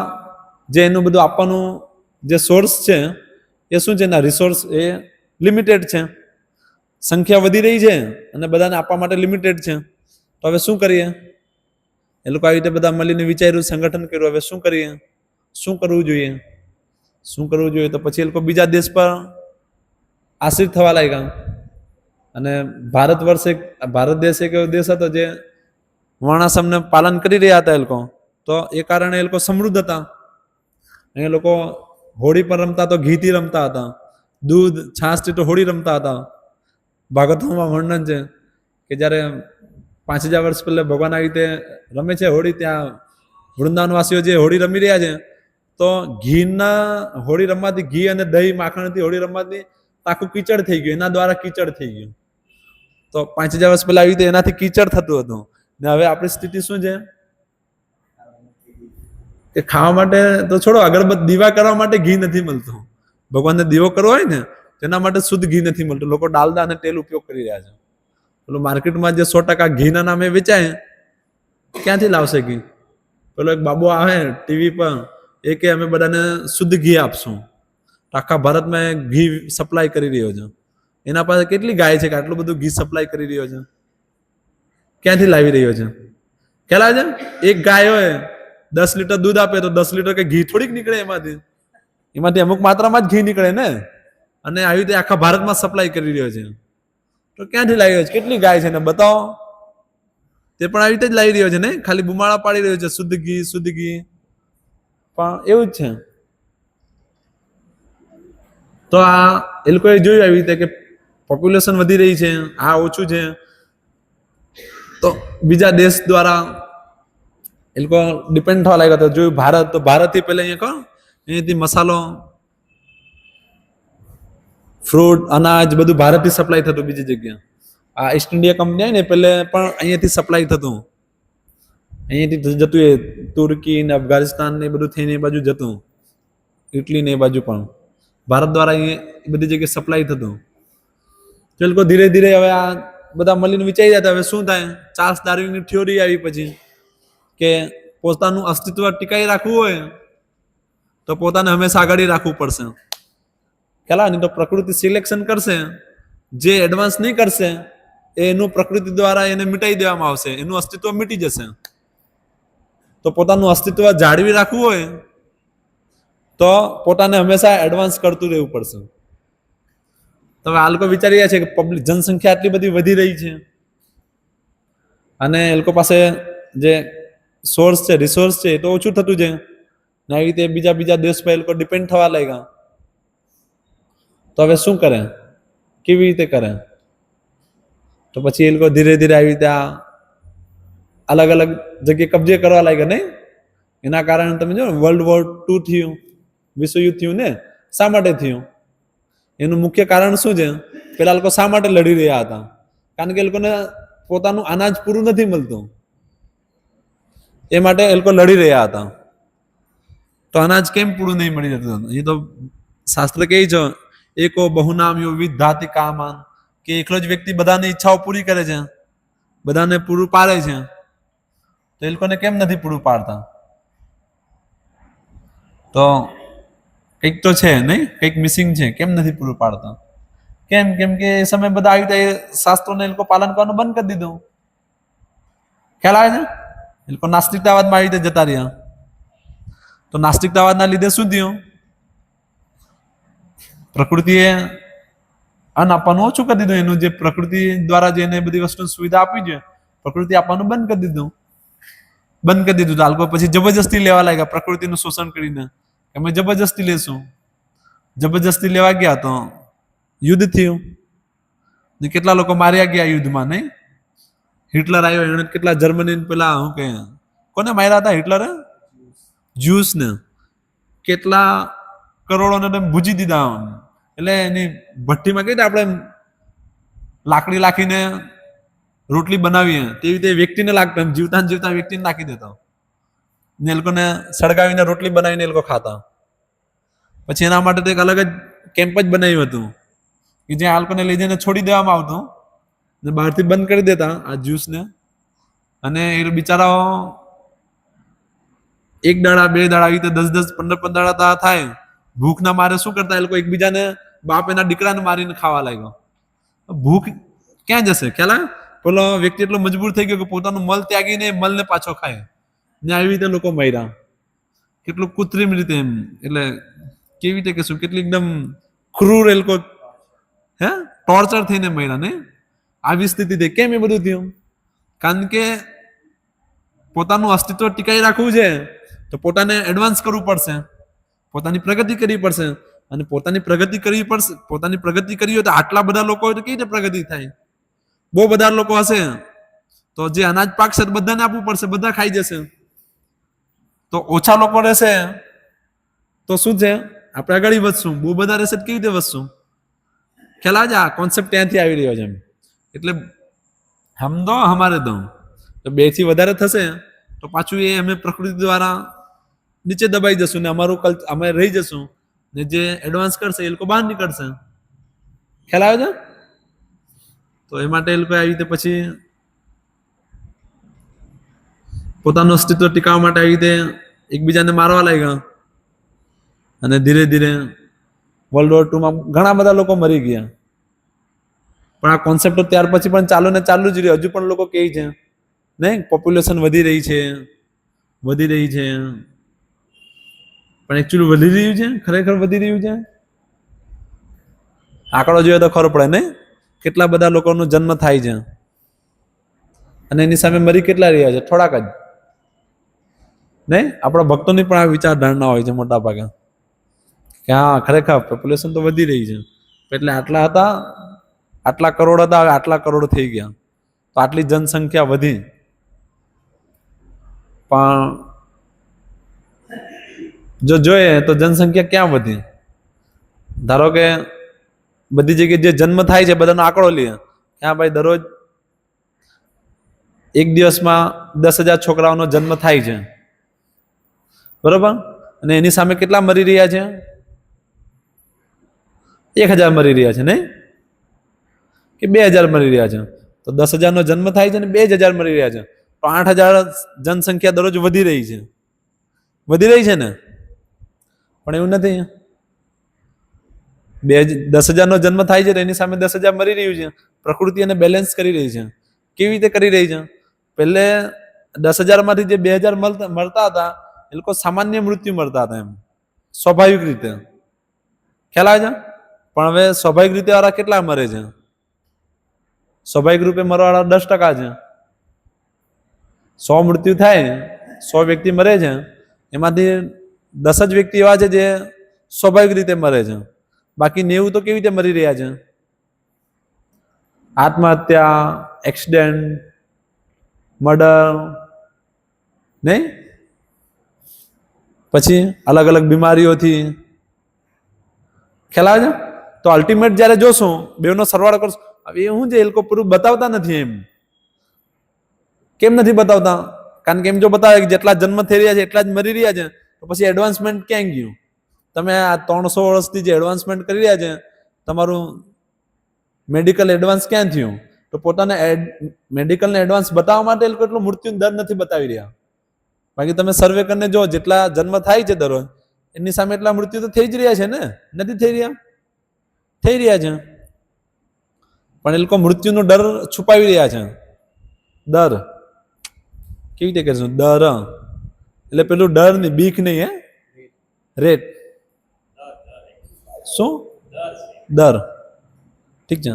જે એનું બધું આપવાનું જે સોર્સ છે એ શું છે? એના રિસોર્સ એ લિમિટેડ છે. સંખ્યા વધી રહી છે અને બધાને આપવા માટે લિમિટેડ છે. તો હવે શું કરીએ? એ લોકો આવી રીતે બધા મળીને વિચાર્યું, સંગઠન કર્યું. હવે શું કરીએ? શું કરવું જોઈએ? શું કરવું જોઈએ? તો પછી એ લોકો બીજા દેશ પર આશ્રિત થવા લાગ્યા. અને ભારત દેશ એક એવો દેશ હતો જે વર્ણાશ્રમને પાલન કરી રહ્યા હતા એ લોકો. તો એ કારણે એ લોકો સમૃદ્ધ હતા. એ લોકો હોળી પર રમતા તો ઘીથી રમતા હતા. દૂધ છાશથી તો હોળી રમતા હતા. ભાગવતમાં વર્ણન છે કે જ્યારે 5000 વર્ષ પહેલા ભગવાન આવી રીતે રમે છે હોળી, ત્યાં વૃંદાવનવાસીઓ જે હોળી રમી રહ્યા છે, તો ઘીના હોળી રમવાથી, ઘી અને દહીં માખણથી હોળી રમવાથી આખું કીચડ થઈ ગયું, એના દ્વારા કીચડ થઈ ગયું. તો 5000 વર્ષ પહેલા આવી રીતે એનાથી કીચડ થતું હતું. ને હવે આપણી સ્થિતિ શું છે કે ખાવા માટે તો છોડો, અગરબત્તી દીવા કરવા માટે ઘી નથી મળતું. ભગવાનને દીવો કરવો હોય ને તેના માટે શુદ્ધ ઘી નથી મળતું. લોકો ડાલડા અને તેલ ઉપયોગ કરી રહ્યા છે. પેલું માર્કેટમાં જે 100% ઘીના નામે વેચાય, ક્યાંથી લાવશે ઘી? પેલો એક બાબુ આવે ટીવી પર, એ કે અમે બધાને શુદ્ધ ઘી આપશું. આખા ભારતમાં ઘી સપ્લાય કરી રહ્યો છે. એના પાસે કેટલી ગાય છે કે આટલું બધું ઘી સપ્લાય કરી રહ્યો છે? ક્યાંથી લાવી રહ્યો છે? ખ્યાલ આવે છે? એક ગાય હોય 10 લીટર દૂધ આપે તો 10 લીટર કે ઘી થોડીક નીકળે એમાંથી અમુક માત્રામાં જ ઘી નીકળે ને. અને આવી રીતે આખા ભારતમાં સપ્લાય કરી રહ્યો છે. તો ક્યાંથી લાવી રહ્યો છે? કેટલી ગાય છે ને બતાવો. તે પણ આવી રીતે જ લાવી રહ્યો છે ને, ખાલી બુમાળા પાડી રહ્યો છે શુદ્ધ ઘી શુદ્ધ ઘી. પણ એવું જ છે. તો આ એ લોકોએ જોયું આવી રીતે કે પોપ્યુલેશન વધી રહી છે, આ ઓછું છે, તો બીજા દેશ દ્વારા એ લોકો ડિપેન્ડ થવા લાગ્યા. તો જોયું ભારત, તો ભારતથી પહેલા અહીંયા કહો, અહીંયાથી મસાલો, ફ્રૂટ, અનાજ બધું ભારતથી સપ્લાય થતું બીજી જગ્યા. આ ઈસ્ટ ઇન્ડિયા કંપની આવી ને પહેલે પણ અહીંયાથી સપ્લાય થતું, અહીંયાથી જતું. એ તુર્કી ને અફઘાનિસ્તાન ને બધું થઈને એ બાજુ જતું, ઇટલી ને એ બાજુ પણ ભારત દ્વારા અહીંયા બધી જગ્યાએ સપ્લાય થતું. તો એ લોકો ધીરે ધીરે હવે આ બધા મળીને વિચારી જતા હવે શું થાય. ચાર્લ્સ ડાર્વિનની થિયોરી આવી પછી કે પોતાનું અસ્તિત્વ ટીકાઈ રાખવું હોય તો પોતાને હંમેશા આગળ રાખવું પડશે. ખ્યાલ નહીં તો પ્રકૃતિ સિલેક્શન કરશે, જે એડવાન્સ નહીં કરશે એનું પ્રકૃતિ દ્વારા એને મિટાઈ દેવામાં આવશે, એનું અસ્તિત્વ મિટી જશે. તો પોતાનું અસ્તિત્વ જાળવી રાખવું હોય તો પોતાને હંમેશા એડવાન્સ કરતું રહેવું પડશે. તો આ લોકો વિચારી રહ્યા છે કે પબ્લિક જનસંખ્યા આટલી બધી વધી રહી છે અને એ લોકો પાસે જે સોર્સ છે, રિસોર્સ છે, એ તો ઓછું થતું છે ને આવી રીતે બીજા દેશ પર એ લોકો ડિપેન્ડ થવા લાગ્યા. તો હવે શું કરે, કેવી રીતે કરે? તો પછી એ લોકો ધીરે ધીરે આવી રીતે આ અલગ અલગ જગ્યાએ કબજે કરવા લાગ્યા. નહીં, એના કારણે તમે જો World War II થયું, વિશ્વયુદ્ધ થયું ને. શા માટે થયું? એનું મુખ્ય કારણ શું છે? પેલા લોકો શા માટે લડી રહ્યા હતા? કારણ કે એ લોકોને પોતાનું અનાજ પૂરું નથી મળતું, એ માટે એ લોકો લડી રહ્યા હતા. તો અનાજ કેમ પૂરું નહીં મળી જતું? એ તો શાસ્ત્ર કહે છે એકો બહુનામ યો વિધાતિ કામાન, કે એકલો જ વ્યક્તિ બધાની ઈચ્છાઓ પૂરી કરે છે, બધાને પૂરું પાડે છે. તો એ લોકોને કેમ નથી પૂરું પાડતા? તો કંઈક તો છે નહીં, કંઈક મિસિંગ છે. કેમ નથી પૂરું પાડતા? કેમ કે એ સમય બધા આવી રીતે શાસ્ત્રોને એ લોકો પાલન કરવાનું બંધ કરી દીધું. ખ્યાલ આવે છે? એ લોકો નાસ્તિકતાવાદમાં આવી રીતે જતા રહ્યા. તો નાસ્તિકતાવાદના લીધે શું થયું? પ્રકૃતિએ અન્ન આપવાનું ઓછું કરી દીધું. એનું જે પ્રકૃતિ દ્વારા જેને બધી વસ્તુ સુવિધા આપી છે, પ્રકૃતિ આપવાનું બંધ કરી દીધું. તો આ લોકો પછી જબરજસ્તી લેવા લાગ્યા પ્રકૃતિનું શોષણ કરીને. અમે જબરજસ્તી લેશું. જબરજસ્તી લેવા ગયા તો યુદ્ધ થયું ને કેટલા લોકો માર્યા ગયા યુદ્ધમાં. નહીં, હિટલર આવ્યો, એને કેટલા જર્મની પેલા શું કે કોને માર્યા હતા હિટલરે? જ્યુસને કેટલા કરોડોને ભૂજી દીધા. એટલે એની ભઠ્ઠીમાં કઈ આપણે લાકડી લાખીને રોટલી બનાવીએ તેવી રીતે વ્યક્તિને લાગતા, જીવતા વ્યક્તિને નાખી દેતા ને એ લોકોને સળગાવીને રોટલી બનાવીને એ લોકો ખાતા. પછી એના માટે તો એક અલગ જ કેમ્પ જ બનાવ્યું હતું કે જ્યાં આ લોકોને લઈ જઈને છોડી દેવામાં આવતું ને બહારથી બંધ કરી દેતા આ જ્યુસને. અને એ બિચારાઓ એક દાડા, 2 દાડા, આવી રીતે 10, 15 દાડા થાય ભૂખના મારે શું કરતા એ લોકો એકબીજાને, બાપ એના દીકરાને મારીને ખાવા લાગ્યો. ભૂખ ક્યાં જશે? ખ્યાલ આવે? પેલો વ્યક્તિ એટલો મજબૂર થઈ ગયો કે પોતાનું મલ ત્યાગીને મળને પાછો ખાય ને આવી રીતે લોકો મર્યા. કેટલું કૃત્રિમ રીતે એમ, એટલે કેવી રીતે કહેશું, કેટલી એકદમ ક્રૂર એ લોકો ટોર્ચર થઈને મર્યા. ને આવી સ્થિતિ થઈ. કેમ એ બધું થયું? કારણ કે પોતાનું અસ્તિત્વ ટીકાઈ રાખવું છે તો પોતાને એડવાન્સ કરવું પડશે, પોતાની પ્રગતિ કરવી પડશે. અને પોતાની પ્રગતિ કરવી પડશે. પોતાની પ્રગતિ કરવી હોય તો આટલા બધા લોકો હોય તો કેવી રીતે પ્રગતિ થાય? બહુ બધા લોકો હશે તો જે અનાજ પાકશે તો બધાને આપવું પડશે, બધા ખાઈ જશે. તો ઓછા લોકો રહેશે તો શું છે, આપણે આગળ વધશું. બહુ બધા રહેશે તો કેવી રીતે વધશું? ખ્યાલ આવે છે? આ કોન્સેપ્ટ ત્યાંથી આવી રહ્યો છે. એટલે હમ દો હમારે દો, તો 2 થી વધારે થશે તો પાછું એ અમે પ્રકૃતિ દ્વારા નીચે દબાઈ જશું ને અમારું અમે રહી જશું ને જે એડવાન્સ કરશે એ લોકો બહાર નીકળશે. ખ્યાલ આવે છે? તો એ માટે એ લોકો આવી રીતે પછી પોતાનું અસ્તિત્વ ટીકાવવા માટે આવી રીતે એકબીજાને મારવા લાગ્યા અને ધીરે ધીરે વર્લ્ડ વોર 2 માં ઘણા બધા લોકો મરી ગયા. પણ આ કોન્સેપ્ટ તો ત્યાર પછી પણ ચાલુ ને ચાલુ જ રહ્યો. હજુ પણ લોકો કહે છે નહીં, પોપ્યુલેશન વધી રહી છે, વધી રહી છે. પણ એકચ્યુઅલી વધી રહ્યું છે? ખરેખર વધી રહ્યું છે? આંકડો જોઈએ તો ખબર પડે નહીં કેટલા બધા લોકોનો જન્મ થાય છે અને એની સામે મરી કેટલા રહ્યા છે? થોડાક જ નહીં. આપણા ભક્તોની પણ આ વિચાર ધારણા હોય છે મોટા ભાગે કે હા ખરેખર પોપ્યુલેશન તો વધી રહી છે. એટલે આટલા હતા, આટલા કરોડ હતા, હવે આટલા કરોડ થઈ ગયા, તો આટલી જનસંખ્યા વધી. પણ જો જોઈએ તો જનસંખ્યા ક્યાં વધી? ધારો કે બધી જગ્યાએ જે જન્મ થાય છે બધાનો આંકડો લઈએ, ક્યાં ભાઈ દરરોજ એક દિવસમાં 10,000 છોકરાઓનો જન્મ થાય છે, બરોબર? અને એની સામે કેટલા મરી રહ્યા છે? 1,000 મરી રહ્યા છે, નહીં કે 2,000 મરી રહ્યા છે? તો 10,000 નો જન્મ થાય છે ને 2,000 મરી રહ્યા છે, તો 8,000 જનસંખ્યા દરરોજ વધી રહી છે. વધી રહી છે ને? પણ એવું નથી. 10,000 નો જન્મ થાય છે તો એની સામે 10,000 મરી રહ્યું છે. પ્રકૃતિ એને બેલેન્સ કરી રહી છે. કેવી રીતે કરી રહી છે? પહેલે 10,000 માંથી જે 2,000 મળતા હતા એ લોકો સામાન્ય મૃત્યુ મળતા હતા, એમ સ્વાભાવિક રીતે. ખ્યાલ આવે છે? પણ હવે સ્વાભાવિક રીતે વાળા કેટલા મરે છે? સ્વાભાવિક રૂપે મરવાળા 10% છે. 100 મૃત્યુ થાય, 100 વ્યક્તિ મરે છે, એમાંથી 10 જ વ્યક્તિ એવા છે જે સ્વાભાવિક રીતે મરે છે. બાકી 90 તો કેવી રીતે મરી રહ્યા છે? આત્મહત્યા, એક્સિડન્ટ, મર્ડર, નહીં? પછી અલગ અલગ બીમારીઓથી. ખ્યાલ આવે છે? તો અલ્ટિમેટ જયારે જોશું, બેનો સરવાળો કરશું, હવે એ શું છે, એ લોકો પૂરું બતાવતા નથી. એમ કેમ નથી બતાવતા? કારણ કે એમ જો બતાવે કે જેટલા જન્મ થઈ રહ્યા છે એટલા જ મરી રહ્યા છે, તો પછી એડવાન્સમેન્ટ ક્યાં ગયું? તમે આ 300 વર્ષથી જે એડવાન્સમેન્ટ કરી રહ્યા છે, તમારું મેડિકલ એડવાન્સ ક્યાં થયું? તો પોતાને મેડિકલને એડવાન્સ બતાવવા માટે એ લોકો એટલું મૃત્યુ દર નથી બતાવી રહ્યા. બાકી તમે સર્વે કરીને જો જેટલા જન્મ થાય છે દરરોજ એની સામે એટલા મૃત્યુ તો થઈ જ રહ્યા છે ને? નથી થઈ રહ્યા? થઈ રહ્યા છે. પણ એ લોકો મૃત્યુનો ડર છુપાવી રહ્યા છે. દર કેવી રીતે કરીશું? દર એટલે પેલું ડર નહીં, બીક નહીં, હે રેટ. શું? દર. ઠીક છે.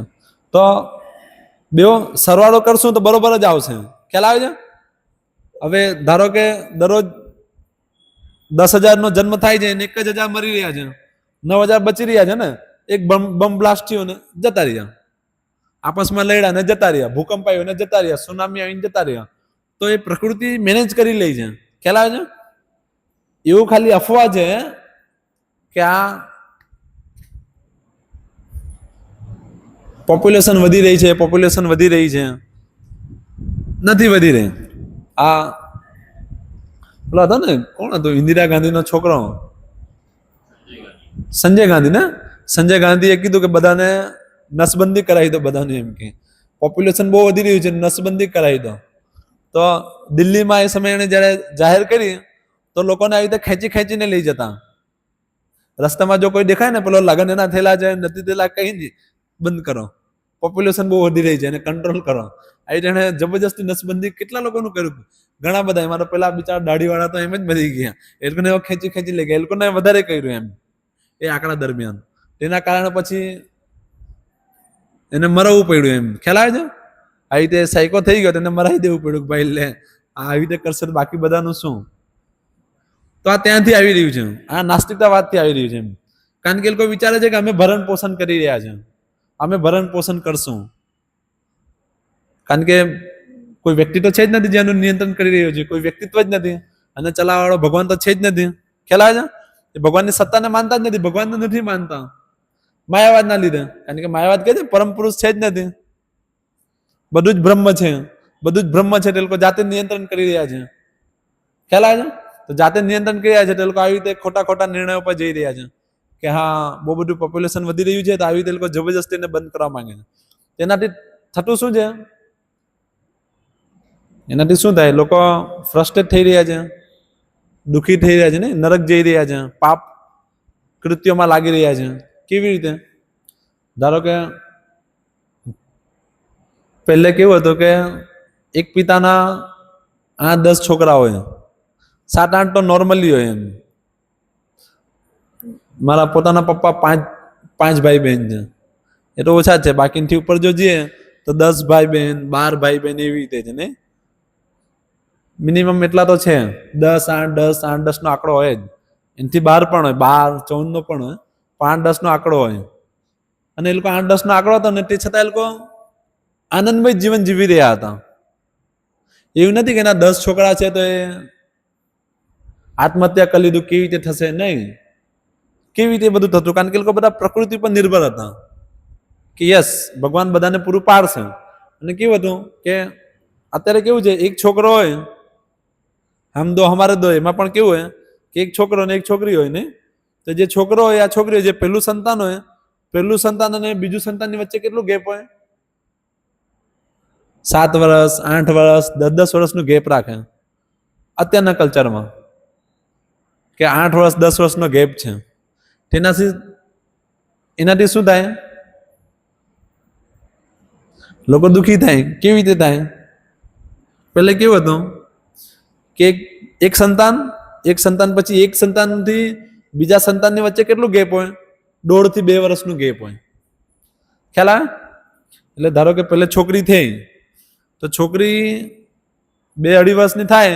તો બેઓ સરવાળો કરશું તો બરોબર જ આવશે. ખ્યાલ આવે છે? હવે ધારો કે દરરોજ 10,000 નો જન્મ થાય છે અને 1,000 મરી રહ્યા છે, 9,000 બચી રહ્યા છે ને? એક બમ બ્લાસ્ટ થયો ને જતા રહ્યા, આપસમાં લડ્યા ને જતા રહ્યા, ભૂકંપ આવ્યો ને જતા રહ્યા, સુનામી આવીને જતા રહ્યા. તો એ પ્રકૃતિ મેનેજ કરી લે છે. ખ્યાલ આવે છે? એવું ખાલી અફવા છે કે આ પોપ્યુલેશન વધી રહી છે, પોપ્યુલેશન વધી રહી છે. નથી વધી રહી. આ પેલો હતો ને, કોણ હતો? ઇન્દિરા ગાંધીનો છોકરો સંજય ગાંધી ને? સંજય ગાંધીએ કીધું કે બધાને નસબંધી કરાવી દો, બધાને. એમ કે પોપ્યુલેશન બહુ વધી રહ્યું છે, નસબંધી કરાવી દો. તો દિલ્હીમાં એ સમયે એને જયારે જાહેર કરી તો લોકોને આવી રીતે ખેંચી ખેંચીને લઈ જતા. રસ્તામાં જો કોઈ દેખાય ને, પેલો લગન એના થયેલા છે, નથી થયેલા, કઈ નહીં, બંધ કરો, પોપ્યુલેશન બહુ વધી રહી છે એને કંટ્રોલ કરો. આવી રીતે એને જબરજસ્તી નસબંધી કેટલા લોકોનું કર્યું? ઘણા બધા. એમાં તો પેલા બિચારા દાઢીવાળા તો એમ જ મરી ગયા. એ લોકોને ખેંચી ખેંચી લઈ ગયા. એ લોકોને વધારે કર્યું એમ એ આંકડા દરમિયાન. તેના કારણે પછી એને મરવું પડ્યું. એમ ખ્યાલ આવે છે? આવી રીતે સાયકો થઈ ગયો, એને મરાવી દેવું પડ્યું કે ભાઈ લે, આવી રીતે કરશે તો બાકી બધાનું શું? તો આ ત્યાંથી આવી રહ્યું છે. આ નાસ્તિકતાવાદથી આવી રહ્યું છે. એમ કારણ કે એ લોકો વિચારે છે કે અમે ભરણ પોષણ કરી રહ્યા છે, અમે ભરણ પોષણ કરશું. કારણ કે કોઈ વ્યક્તિ તો છે જ નથી જેનું નિયંત્રણ કરી રહ્યો છે, કોઈ વ્યક્તિત્વ જ નથી, અને ચલાવવાળો ભગવાન તો છે જ નથી. ખ્યાલ આવે છે? ભગવાનની સત્તાને માનતા જ નથી, ભગવાનને નથી માનતા માયાવાદના લીધે. કારણ કે માયાવાદ કહે છે પરમ પુરુષ છે જ નથી, બધું જ બ્રહ્મ છે, બધું જ બ્રહ્મ છે. તે લોકો જાતે નિયંત્રણ કરી રહ્યા છે. ખ્યાલ આવે છે? તો જાતે નિયંત્રણ કરી રહ્યા છે. તે લોકો આવી રીતે ખોટા ખોટા નિર્ણયો પર જઈ રહ્યા છે કે હા બહુ બધું પોપ્યુલેશન વધી રહ્યું છે, તો આવી રીતે લોકો જબરજસ્તીને બંધ કરવા માંગે છે. તેનાથી થતું શું છે? એનાથી શું થાય? લોકો ફ્રસ્ટ્રેટ થઈ રહ્યા છે, દુઃખી થઈ રહ્યા છે, ને નરક જઈ રહ્યા છે, પાપ કૃત્યોમાં લાગી રહ્યા છે. કેવી રીતે? ધારો કે પહેલે કેવું હતું કે એક પિતાના 8-10 છોકરા હોય, 7-8 તો નોર્મલી હોય. એમ મારા પોતાના પપ્પા 5 ભાઈ બહેન છે, એ તો ઓછા છે. બાકીથી ઉપર જો જઈએ તો 10 ભાઈ બહેન, 12 ભાઈ બહેન એવી રીતે છે ને. મિનિમમ એટલા તો છે. 10, 8, 10, 8, 10 નો આંકડો હોય જ. એનાથી 12 પણ હોય, 12, 14 નો પણ હોય, 5-10 નો આંકડો હોય. અને એ લોકો 8-10 નો આંકડો હતો ને તે છતાં એ લોકો આનંદમય જીવન જીવી રહ્યા હતા. એવું નથી કે એના 10 છોકરા છે તો એ આત્મહત્યા કરી લીધું, કેવી રીતે થશે? નહીં. કેવી રીતે બધું થતું? કારણ કે લોકો બધા પ્રકૃતિ પર નિર્ભર હતા કે યસ ભગવાન બધાને પૂરું પાડશે. અને કેવું હતું કે અત્યારે કેવું છે, એક છોકરો હોય, હમ દો હમારે દો, એમાં પણ કેવું હોય કે એક છોકરો ને એક છોકરી હોય ને. તો જે છોકરો હોય આ છોકરી હોય, જે પહેલું સંતાન હોય, પહેલું સંતાન અને બીજું સંતાનની વચ્ચે કેટલું ગેપ હોય? 7 વર્ષ, 8 વર્ષ, 10-10 વર્ષનું ગેપ રાખે અત્યારના કલ્ચરમાં, કે 8 વર્ષ 10 વર્ષનો ગેપ છે. એનાથી શું થાય? લોકો દુઃખી થાય. કેવી રીતે થાય? પહેલે કેવું હતું કે એક સંતાન પછી એક સંતાનથી બીજા સંતાનની વચ્ચે કેટલું ગેપ હોય? 1.5 થી 2 વર્ષનું ગેપ હોય. ખ્યાલ આવે? એટલે ધારો કે પહેલે છોકરી થઈ, તો છોકરી 2-2.5 વર્ષની થાય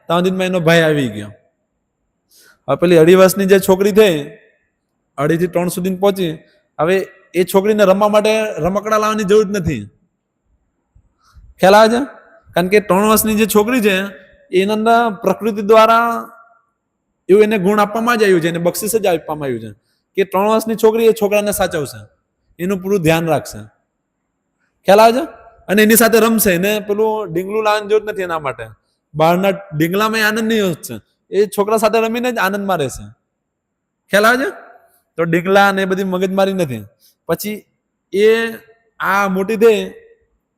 ત્યાં સુધીમાં એનો ભાઈ આવી ગયો. હવે પેલી 2.5 વર્ષની જે છોકરી થઈ, 2.5 થી 3 સુધી પહોંચી, હવે એ છોકરીને રમવા માટે રમકડા લાવવાની જરૂર નથી. ખ્યાલ આવે છે? કારણ કે 3 વર્ષની જે છોકરી છે એના અંદર પ્રકૃતિ દ્વારા એવું એને ગુણ આપવામાં જ આવ્યું છે, એને બક્ષિસ જ આપવામાં આવ્યું છે કે 3 વર્ષની છોકરી એ છોકરાને સાચવશે, એનું પૂરું ધ્યાન રાખશે. ખ્યાલ આવે છે? અને એની સાથે રમશે, એને પેલું ડીંગલું લાવવાની જરૂર નથી એના માટે. બહારના ડીંગલામાં આનંદ નહીં હશે, એ છોકરા સાથે રમીને જ આનંદમાં રહેશે. ખ્યાલ આવે છે? તો ડીંગલા ને એ બધી મગજમારી નથી. પછી એ આ મોટી થઈ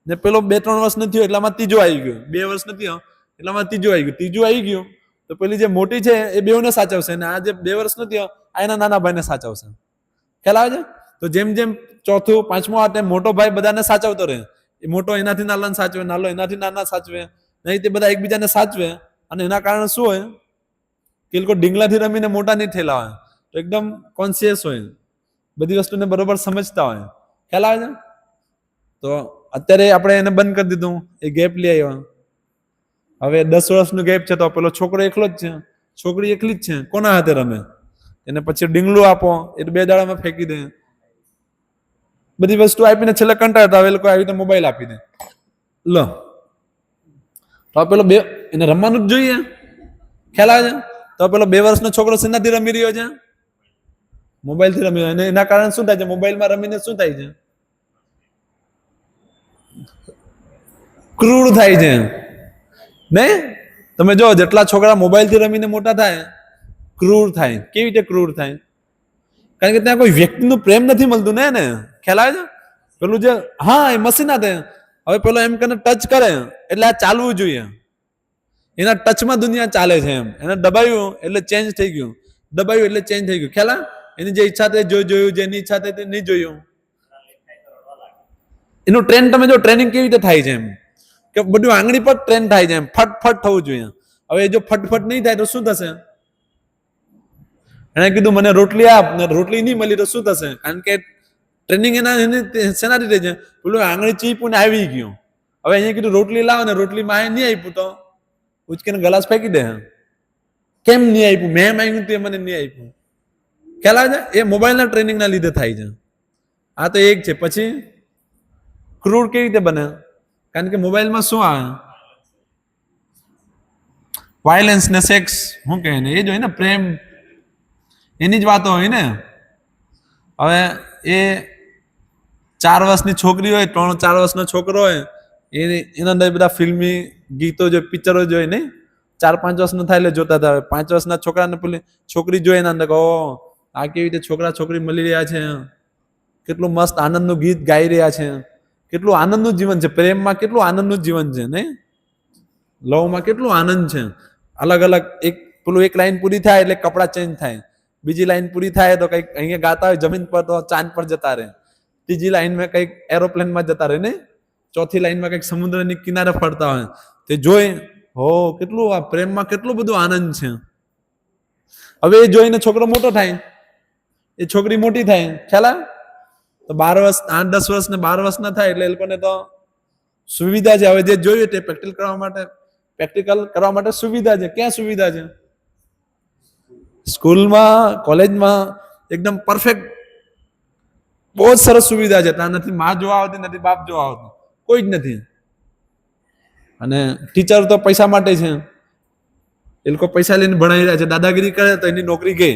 ને પેલો 2-3 વર્ષ નથી થયો એટલામાં ત્રીજો આવી ગયો, 2 વર્ષ નથી થયો એટલામાં ત્રીજો આવી ગયો. તો પેલી જે મોટી છે એ બેઉને સાચવશે, અને આ જે 2 વર્ષ નથી થયો આ એના નાના ભાઈને સાચવશે. ખ્યાલ આવે છે? તો જેમ જેમ ચોથું, પાંચમું આ તેમ મોટો ભાઈ બધાને સાચવતો રહે. એ મોટો એનાથી નાનાને સાચવે, નાનો એનાથી નાના સાચવે, નહીં તે બધા એકબીજાને સાચવે. અને એના કારણે શું હોય કે લોકો ડીંગલાથી રમીને મોટા નહીં થયેલા હોય, તો એકદમ કોન્શિયસ હોય, બધી વસ્તુને બરોબર સમજતા હોય. ખ્યાલ આવે છે? તો અત્યારે આપણે એને બંધ કરી દીધું, એ ગેપ લઈ આવ્યો. હવે 10 વર્ષનું ગેપ છે તો પેલો છોકરો એકલો જ છે, છોકરી એકલી જ છે, કોના હાથે રમે? એને પછી ડીંગલું આપો, એ 2 દાડામાં ફેંકી દે. બધી વસ્તુ આપીને છેલ્લે કંટાળતા આવે લોકો આવી રીતે મોબાઈલ આપી દે. લો તો પેલો એને રમવાનું જ જોઈએ. ખ્યાલ આવે છે? તો પેલો 2 વર્ષનો છોકરો શેનાથી રમી રહ્યો છે? મોબાઈલથી રમી રહ્યો. અને એના કારણે શું થાય છે? મોબાઈલમાં રમીને શું થાય છે? ક્રૂર થાય છે. નહીં? તમે જો જેટલા છોકરા મોબાઈલથી રમીને મોટા થાય, ક્રૂર થાય. કેવી રીતે ક્રૂર થાય? કારણ કે ત્યાં કોઈ વ્યક્તિનું પ્રેમ નથી મળતું ને. ખ્યાલ આવે છે? પેલું જે હા એ મશીન હાથે, હવે પેલો એમ કરીને ટચ કરે એટલે આ ચાલવું જોઈએ, એના ટચમાં દુનિયા ચાલે છે. એમ એને દબાવ્યું એટલે ચેન્જ થઈ ગયું, દબાવ્યું એટલે ચેન્જ થઈ ગયું. ખ્યાલ? એની જે ઈચ્છા થઈ જોયું, જેની ઈચ્છા થઈ તે નહીં જોયું. એનું ટ્રેન તમે જો ટ્રેનિંગ કેવી રીતે થાય છે? એમ કે બધું આંગળી પર ટ્રેન થાય છે, એમ ફટફટ થવું જોઈએ. હવે જો ફટફટ નહીં થાય તો શું થશે? એને કીધું મને રોટલી આપ, ને રોટલી નહીં મળી તો શું થશે? કારણ કે ટ્રેનિંગ એના શેનાથી થઈ છે? પેલું આંગળી ચીપું ને આવી ગયું. હવે અહીંયા કીધું રોટલી લાવો ને રોટલી માં નહીં આપ્યું તો ઉચકીને ગ્લાસ ફેંકી દે. કેમ નહીં આપ્યું? મેં માંગ્યું તે મને નહીં આપ્યું. ખ્યાલ આવે છે? એ મોબાઈલના ટ્રેનિંગના લીધે થાય છે. આ તો એક છે. પછી ક્રૂર કેવી રીતે બને? કારણ કે મોબાઈલમાં શું આવે? વાયલન્સ ને સેક્સ, શું કહે ને, એ જ હોય ને, પ્રેમ, એની જ વાતો હોય ને. હવે એ 4 વર્ષની છોકરી હોય, 3-4 વર્ષનો છોકરો હોય, એના અંદર બધા ફિલ્મી ગીતો જો, પિક્ચરો જોઈ નહીં, 4-5 વર્ષનો થાય એટલે જોતા હતા. 5 વર્ષના છોકરાને પેલી છોકરી જોઈ એના અંદર, ઓ આ કેવી રીતે છોકરા છોકરી મળી રહ્યા છે, કેટલું મસ્ત આનંદનું ગીત ગાઈ રહ્યા છે, કેટલું આનંદનું જીવન છે, પ્રેમમાં કેટલું આનંદનું જીવન છે, નહીં? લવમાં કેટલું આનંદ છે. અલગ અલગ એક લાઈન પૂરી થાય એટલે કપડાં ચેન્જ થાય, બીજી લાઈન પૂરી થાય તો કંઈક અહીંયા ગાતા હોય જમીન પર તો ચાંદ પર જતા રહે, ત્રીજી લાઈનમાં કંઈક એરોપ્લેનમાં જતા રહે, ને ચોથી લાઈનમાં કંઈક સમુદ્રની કિનારે ફરતા હોય. તે જોઈ હો કેટલું આ પ્રેમમાં કેટલું બધું આનંદ છે. હવે એ જોઈને છોકરો મોટો થાય, એ છોકરી મોટી થાય, ખ્યાલ આવે? તો 12 વર્ષ, 8-10 વર્ષ ને 12 વર્ષના થાય એટલે એ લોકોને તો સુવિધા છે. હવે જે જોયું તે પ્રેક્ટિકલ કરવા માટે સુવિધા છે. ક્યાં સુવિધા છે? સ્કૂલમાં, કોલેજમાં એકદમ પરફેક્ટ, બહુ જ સરસ સુવિધા છે. ત્યાં નથી માં જોવા આવતી, નથી બાપ જોવા આવતું, કોઈ જ નથી. અને ટીચર તો પૈસા માટે છે, એ લોકો પૈસા લઈને ભણાવી રહ્યા છે. દાદાગીરી કરે તો એની નોકરી ગઈ.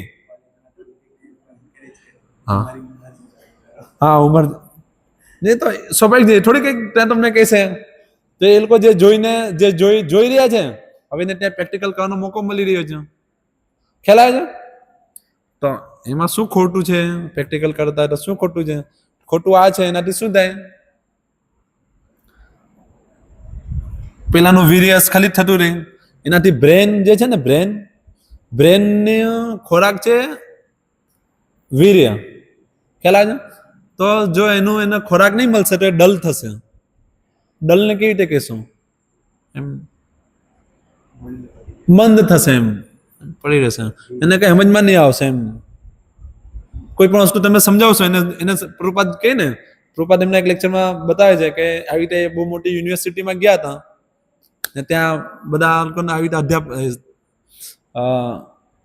હા ઉંમર નહીં તો સ્વાભાવિક છે, થોડી કંઈક ત્યાં તમને કહેશે. તો એ લોકો જે જોઈને જે જોઈ રહ્યા છે, હવે એને ત્યાં પ્રેક્ટિકલ કરવાનો મોકો મળી રહ્યો છે. ખ્યાલ આવે છે? તો એમાં શું ખોટું છે? પ્રેક્ટિકલ કરતા તો શું ખોટું છે? ખોટું આ છે, એનાથી શું થાય? પેલાનું વીર્ય સ્ખલિત થતું રહે, એનાથી બ્રેન જે છે ને, બ્રેનને ખોરાક છે વીર્ય. ખ્યાલ આવે છે? તો જો એને ખોરાક નહીં મળશે તો એ ડલ થશે. ડલને કેવી રીતે કહેશું? એમ મંદ થશે, એમ પડી રહેશે, એને કઈ સમજમાં નહીં આવશે. એમ કોઈ પણ વસ્તુ તમે સમજાવશો એને પ્રભુપાદ કહે ને, પ્રભુપાદ એમના એક લેક્ચરમાં બતાવે છે કે આવી રીતે બહુ મોટી યુનિવર્સિટીમાં ગયા હતા ને ત્યાં બધા લોકોને આવી રીતે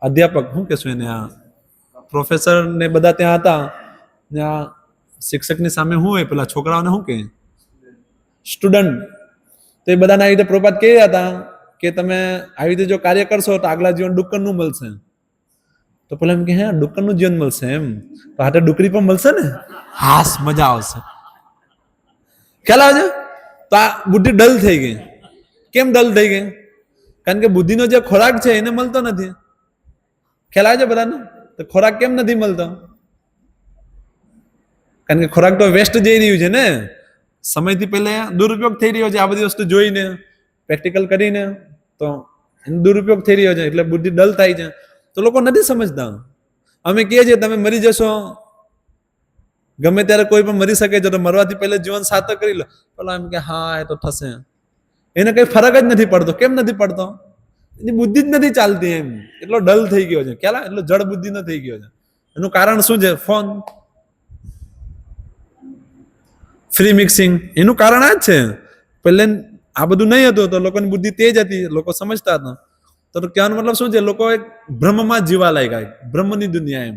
અધ્યાપક શું કહેશું એને, પ્રોફેસર ને બધા ત્યાં હતા. ત્યાં શિક્ષકની સામે શું હોય, પેલા છોકરાઓને શું કહે, સ્ટુડન્ટ. તો એ બધાને આવી રીતે પ્રભુપાદ કહી રહ્યા હતા કે તમે આવી રીતે જો કાર્ય કરશો તો આગલા જીવન ડુક્કરનું મળશે. તો પેલા એમ કે હે ડુક્કરનું જીવન મળશે, એમ તો હાથે ડુકરી પણ મળશે ને, હાસ મજા આવશે. ખ્યાલ આવે છે? તો આ બુદ્ધિ ડલ થઈ ગઈ. કેમ ડલ થઈ ગઈ? કારણ કે બુદ્ધિનો જે ખોરાક છે એને મળતો નથી. ખ્યાલ આવે છે બધાને? તો ખોરાક કેમ નથી મળતો? કારણ કે ખોરાક તો વેસ્ટ જઈ રહ્યું છે ને, સમયથી પહેલા દુરુપયોગ થઈ રહ્યો છે. આ બધી વસ્તુ જોઈને, પ્રેક્ટિકલ કરીને તો એનો દુરુપયોગ થઈ રહ્યો છે, એટલે બુદ્ધિ ડલ થાય છે. તો લોકો નથી સમજતા. અમે કહીએ છીએ તમે મરી જશો, ગમે ત્યારે કોઈ પણ મરી શકે છે, તો મરવાથી પહેલા જીવન સાર્થક કરી લો. પેલા એમ કે હા એ તો થશે, એને કઈ ફરક જ નથી પડતો. કેમ નથી પડતો? એની બુદ્ધિ જ નથી ચાલતી. એમ એટલો ડલ થઈ ગયો છે. ખ્યાલ? એટલો જડ બુદ્ધિ નો થઈ ગયો છે. એનું કારણ શું છે? Phone, free mixing. એનું કારણ આ જ છે. પહેલે આ બધું નહીં હતું તો લોકોની બુદ્ધિ તેજ હતી, લોકો સમજતા હતા. તો કહેવાનો મતલબ શું છે? લોકો એક બ્રહ્મમાં જીવા લાગ્યા, બ્રહ્મની દુનિયા. એમ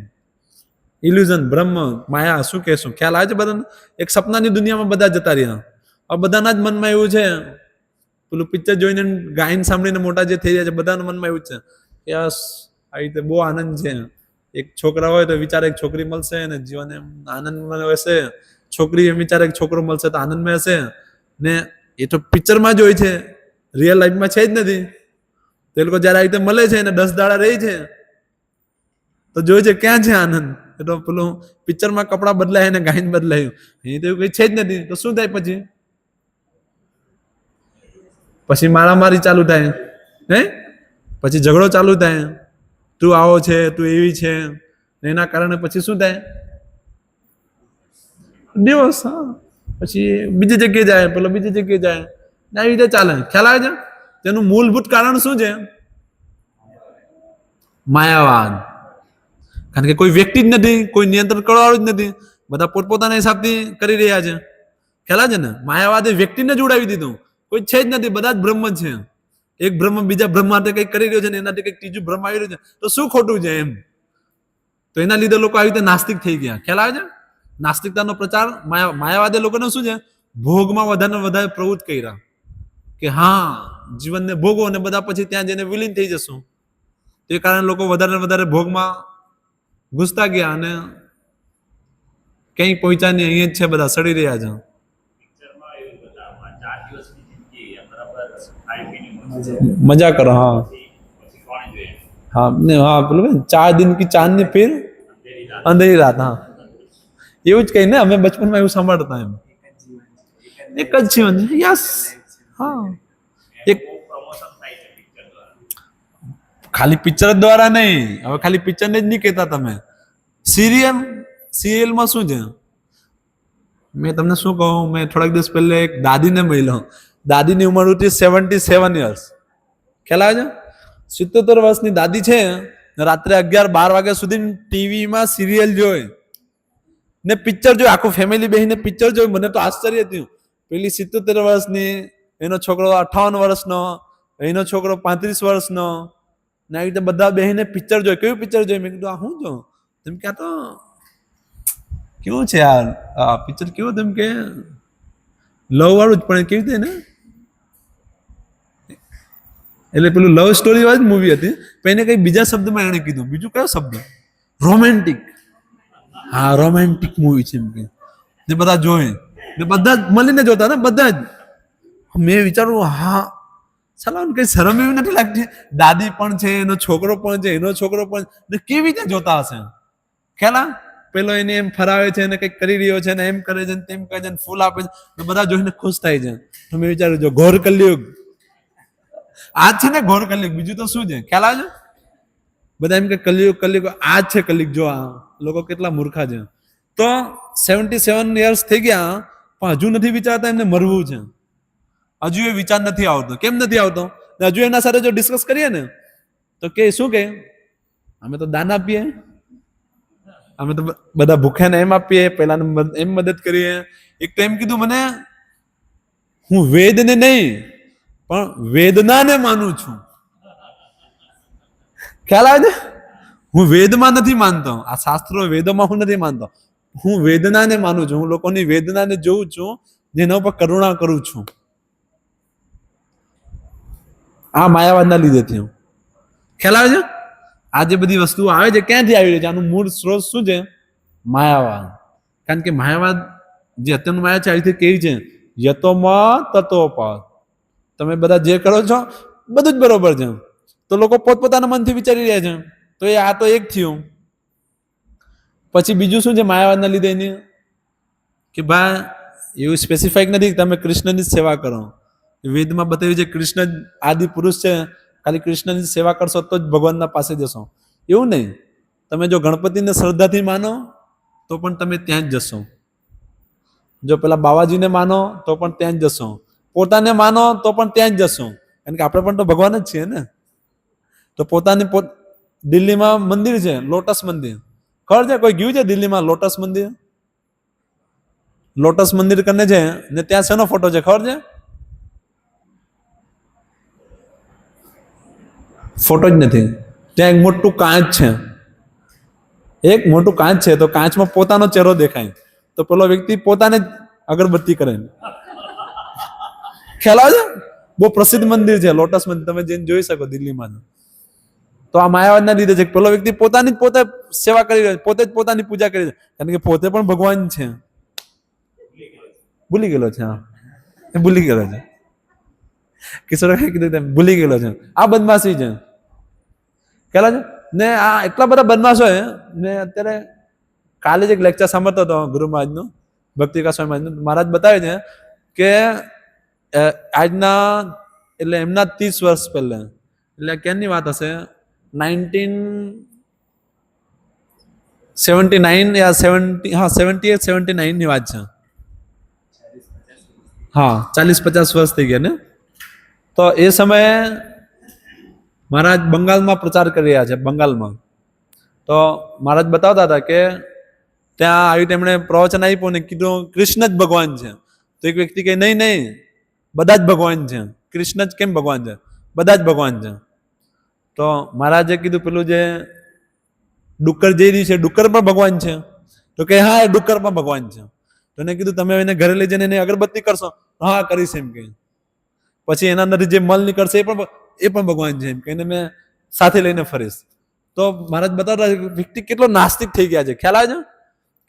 ઇલ્યુઝન, બ્રહ્મ, માયા, શું કહેશું? ખ્યાલ આવે છે બધાને? એક સપનાની દુનિયામાં બધા જતા રહ્યા. હવે બધાના જ મનમાં એવું છે, પેલું પિક્ચર જોઈને ગાયન સાંભળીને મોટા જે થઈ રહ્યા છે, બધાના મનમાં એવું છે કે યસ આવી રીતે બહુ આનંદ છે. એક છોકરા હોય તો વિચારે એક છોકરી મળશે ને જીવન એમ આનંદમાં હશે, છોકરી એમ વિચારે એક છોકરો મળશે તો આનંદમાં હશે. ને એ તો પિક્ચરમાં જ હોય છે, રિયલ લાઈફમાં છે જ નથી. તો એ લોકો જયારે આવી રીતે મળે છે ને 10 દાડા રહી છે તો જોઈ છે ક્યાં છે આનંદ? એ તો પેલું પિક્ચરમાં કપડા બદલાય ને ગાયન બદલાયું, એ તો એવું કઈ છે જ નથી. તો શું થાય પછી મારામારી ચાલુ થાય, હે પછી ઝઘડો ચાલુ થાય, તું આવો છે, તું એવી છે. એના કારણે પછી શું થાય? ડિવોર્સ. હા, પછી બીજી જગ્યાએ જાય, પેલો બીજી જગ્યાએ જાય, આવી રીતે ચાલે. ખ્યાલ આવે છે? તેનું મૂળભૂત કારણ શું છે? માયાવાદ. કારણ કે કોઈ વ્યક્તિ જ નથી, કોઈ નિયંત્રણ કરવાવાળું જ નથી, બધા પોતપોતાના હિસાબથી કરી રહ્યા છે. ખ્યાલ આવે છે ને? માયાવાદે વ્યક્તિને જ ઉડાવી દીધું, કોઈ છે જ નથી, બધા જ બ્રહ્મ છે. એક બ્રહ્મ બીજા બ્રહ્મ માટે કંઈક કરી રહ્યો છે ને એનાથી કંઈક ત્રીજું બ્રહ્મ આવી રહ્યું છે. તો શું ખોટું છે? એમ તો એના લીધે લોકો આવી રીતે નાસ્તિક થઈ ગયા. ખ્યાલ આવે છે? નાસ્તિકતાનો પ્રચાર માયાવાદી લોકોને શું છે, ભોગમાં વધારે વધારે પ્રવૃત્ત કર્યા કે હા જીવનને ભોગવો અને બધા પછી ત્યાં જઈને વિલીન થઈ જશું. તે કારણે લોકો વધારે વધારે ભોગમાં ઘૂસતા ગયા અને ક્યાંય પહોંચ્યા નહીં. અહીંયા જ છે, બધા સડી રહ્યા છે. મજા કરો. હા હા ને હા પેલું 4 दिन की चांदनी फिर अंधेरी रात. હા એવું જ કઈ ને અમે બચપનમાં એવું સાંભળતા એમ. એક જ જીવન. યસ. હા એક ખાલી પિક્ચર દ્વારા નહીં. હવે ખાલી પિક્ચર ને જ નહીં કહેતા તમે. સિરિયલમાં શું છે, મેં તમને શું કહું, મેં થોડાક દિવસ પહેલા એક દાદીને મળ્યો. દાદીની ઉંમર હતી 77 years. ખ્યાલ આવે છે? 77 વર્ષની દાદી છે. રાત્રે 11-12 વાગ્યા સુધી ટીવીમાં સિરિયલ જોઈ ને પિક્ચર જોઈ. આખું ફેમિલી બેસીને પિક્ચર જોઈ. મને તો આશ્ચર્ય થયું. પેલી 77 વર્ષની, એનો છોકરો 58 વર્ષનો, એનો છોકરો 35 વર્ષનો, ને આવી રીતે બધા બેસીને પિક્ચર જોઈ. કેવું પિક્ચર જોઈ? મેં કીધું આ શું જો? તેમ કે આ તો કેવું છે યાર, આ પિક્ચર કેવું, તેમ કે લવ વાળું જ, પણ કેવી રીતે ને, એટલે પેલું લવ સ્ટોરી વાળી જ મૂવી હતી. પણ એને કઈ બીજા શબ્દમાં એને કીધું. બીજું કયો શબ્દ? રોમેન્ટિક. હા રોમેન્ટિક મૂવી છે એમ કે. ને બધા જોઈ ને બધા જ મળીને જોતા ને બધા જ. મેં વિચારું હા ચાલો કઈ શરમ એવી નથી લાગતી. દાદી પણ છે, એનો છોકરો પણ છે, એનો છોકરો પણ, ને કેવી રીતે જોતા હશે? ખ્યાલ? પેલો એને એમ ફરાવે છે ને કંઈક કરી રહ્યો છે ને એમ કરે છે ને તેમ કરે છે ને ફૂલ આપે છે, બધા જોઈને ખુશ થાય છે. તો મેં વિચાર્યું જો ઘોર કલયુગ આ છે ને, ઘોર કલયુગ. બીજું તો શું છે? ખ્યાલ આવે છે? બધા એમ કે કલયુગ કલયુગ, આ જ છે કલયુગ. જો આ લોકો કેટલા મૂર્ખા છે. તો 77 years થઈ ગયા પણ હજુ નથી વિચારતા એમને મરવું છે. હજુ એ વિચાર નથી આવતો. કેમ નથી આવતો? હજુ એના સાથે જો ડિસ્કસ કરીએ ને તો કે શું કે અમે તો દાન આપીએ, અમે તો બધા ભૂખ્યાને એમ આપીએ, પેલાને એમ મદદ કરીએ. એક તો એમ કીધું મને, હું વેદને નહીં પણ વેદનાને માનું છું. ખ્યાલ આવે છે? હું વેદમાં નથી માનતો, આ શાસ્ત્રો વેદોમાં હું નથી માનતો. હું વેદનાને માનું છું. હું લોકોની વેદનાને જોઉં છું, જેના ઉપર કરુણા કરું છું. આ માયાવાદના લીધે થયું. ખ્યાલ આવે છે? આ જે બધી વસ્તુઓ આવે છે ક્યાંથી આવી રહી છે? આનું મૂળ સ્ત્રોત શું છે? માયાવાદ. કારણ કે માયાવાદ જે અત્યારનું માયા છે આવી રીતે કેવી છે? યતોમાં તતોપા. તમે બધા જે કરો છો બધું જ બરોબર છે. તો લોકો પોતપોતાના મનથી વિચારી રહ્યા છે. તો એ આ તો એક થયું. પછી બીજું શું છે માયાવાદના લીધે એની? કે ભાઈ એવું સ્પેસિફાઈક નથી કે તમે કૃષ્ણની જ સેવા કરો. વેદમાં બતાવ્યું છે કૃષ્ણ જ આદિ પુરુષ છે, ખાલી કૃષ્ણની સેવા કરશો તો જ ભગવાનના પાસે જશો. એવું નહીં. તમે જો ગણપતિને શ્રદ્ધાથી માનો તો પણ તમે ત્યાં જ જશો. જો પેલા બાવાજીને માનો તો પણ ત્યાં જ જશો. પોતાને માનો તો પણ ત્યાં જ જશો. કારણ કે આપણે પણ તો ભગવાન જ છીએ ને. તો પોતાની દિલ્હીમાં મંદિર છે, લોટસ મંદિર. ખબર છે? કોઈ ગયું છે દિલ્હીમાં લોટસ મંદિર? લોટસ મંદિર કરીને છે ને ત્યાં શેનો ફોટો છે ખબર છે? ફોટો જ નથી. ત્યાં એક મોટું કાચ છે. એક મોટું કાચ છે, તો કાચમાં પોતાનો ચહેરો દેખાય. તો પેલો વ્યક્તિ પોતાને જ અગરબત્તી કરે. ખ્યાલ આવે છે? બહુ પ્રસિદ્ધ મંદિર છે લોટસ મંદિર. તમે જઈને જોઈ શકો દિલ્હીમાં. તો આ માયાવાદના લીધે છે. પેલો વ્યક્તિ પોતાની જ પોતે સેવા કરી રહ્યો છે, પોતે જ પોતાની પૂજા કરી રહ્યો છે. કારણ કે પોતે પણ ભગવાન છે. ભૂલી ગયેલો છે. હા એ ભૂલી ગયેલો છે. કિશોર કીધું ભૂલી ગયેલો છે. આ બદમાશી છે. ખ્યાલ છે ને? આ એટલા બધા બદમાશો છે ને. અત્યારે કાલે જ એક લેક્ચર સાંભળતો હતો ગુરુ મહારાજનું, ભક્તિકા સ્વામી મહારાજનું. મહારાજ બતાવે છે કે આજના એટલે એમના 30 વર્ષ પહેલા, એટલે ક્યાંની વાત હશે, 1979 યા 70, હા 78-79 ની વાત છે. હા 40-50 વર્ષ થઈ ગયા ને. તો એ સમયે મહારાજ બંગાળમાં પ્રચાર કરી રહ્યા છે. બંગાળમાં તો મહારાજ બતાવતા હતા કે ત્યાં આવી તેમણે પ્રવચન આપ્યું ને કીધું કૃષ્ણ જ ભગવાન છે. તો એક વ્યક્તિ કહે નહીં નહીં, બધા જ ભગવાન છે. કૃષ્ણ જ કેમ ભગવાન છે? બધા જ ભગવાન છે. તો મહારાજે કીધું પેલું જે ડુક્કર જે રહ્યું છે ડુક્કર પણ ભગવાન છે. તો કે હા એ ડુક્કર પણ ભગવાન છે. તો એને કીધું તમે એને ઘરે લઈ જઈને એને અગરબત્તી કરશો? હા કરીશ એમ કે. પછી એના અંદરથી જે મલ નીકળશે એ પણ ભગવાન છે એમ કે એને મેં સાથે લઈને ફરીશ. તો મહારાજ બતાવતા વ્યક્તિ કેટલો નાસ્તિક થઈ ગયા છે. ખ્યાલ આવે છે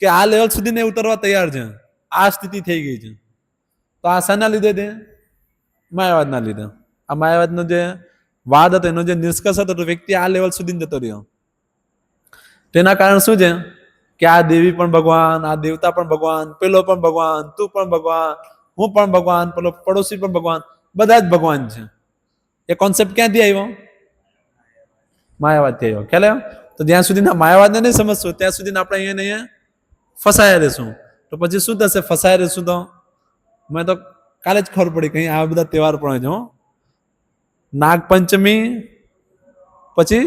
કે આ લેવલ સુધી ને ઉતરવા તૈયાર છે. આ સ્થિતિ થઈ ગઈ છે. તો આ શાના લીધે તે માયાવાદના લીધે. આ માયાવાદનો જે વાદ હતો એનો જે નિષ્કર્ષ હતો તો વ્યક્તિ આ લેવલ સુધી જતો રહ્યો. તેના કારણે શું છે કે આ દેવી પણ ભગવાન, આ દેવતા પણ ભગવાન, પેલો પણ ભગવાન, તું પણ ભગવાન, હું પણ ભગવાન, પેલો પડોશી પણ ભગવાન, બધા જ ભગવાન છે. એ કોન્સેપ્ટ ક્યાંથી આવ્યો? માયાવાદથી આવ્યો. ખ્યાલ આવ્યો? તો જ્યાં સુધી માયાવાદને નહીં સમજશું ત્યાં સુધી આપણે અહીંયા ફસાયા રહેશું. તો પછી શું થશે? ફસાયા રહેશું તો મેં તો કાલે જ ખબર પડી કઈ આ બધા તહેવાર પણ છે. નાગપંચમી, પછી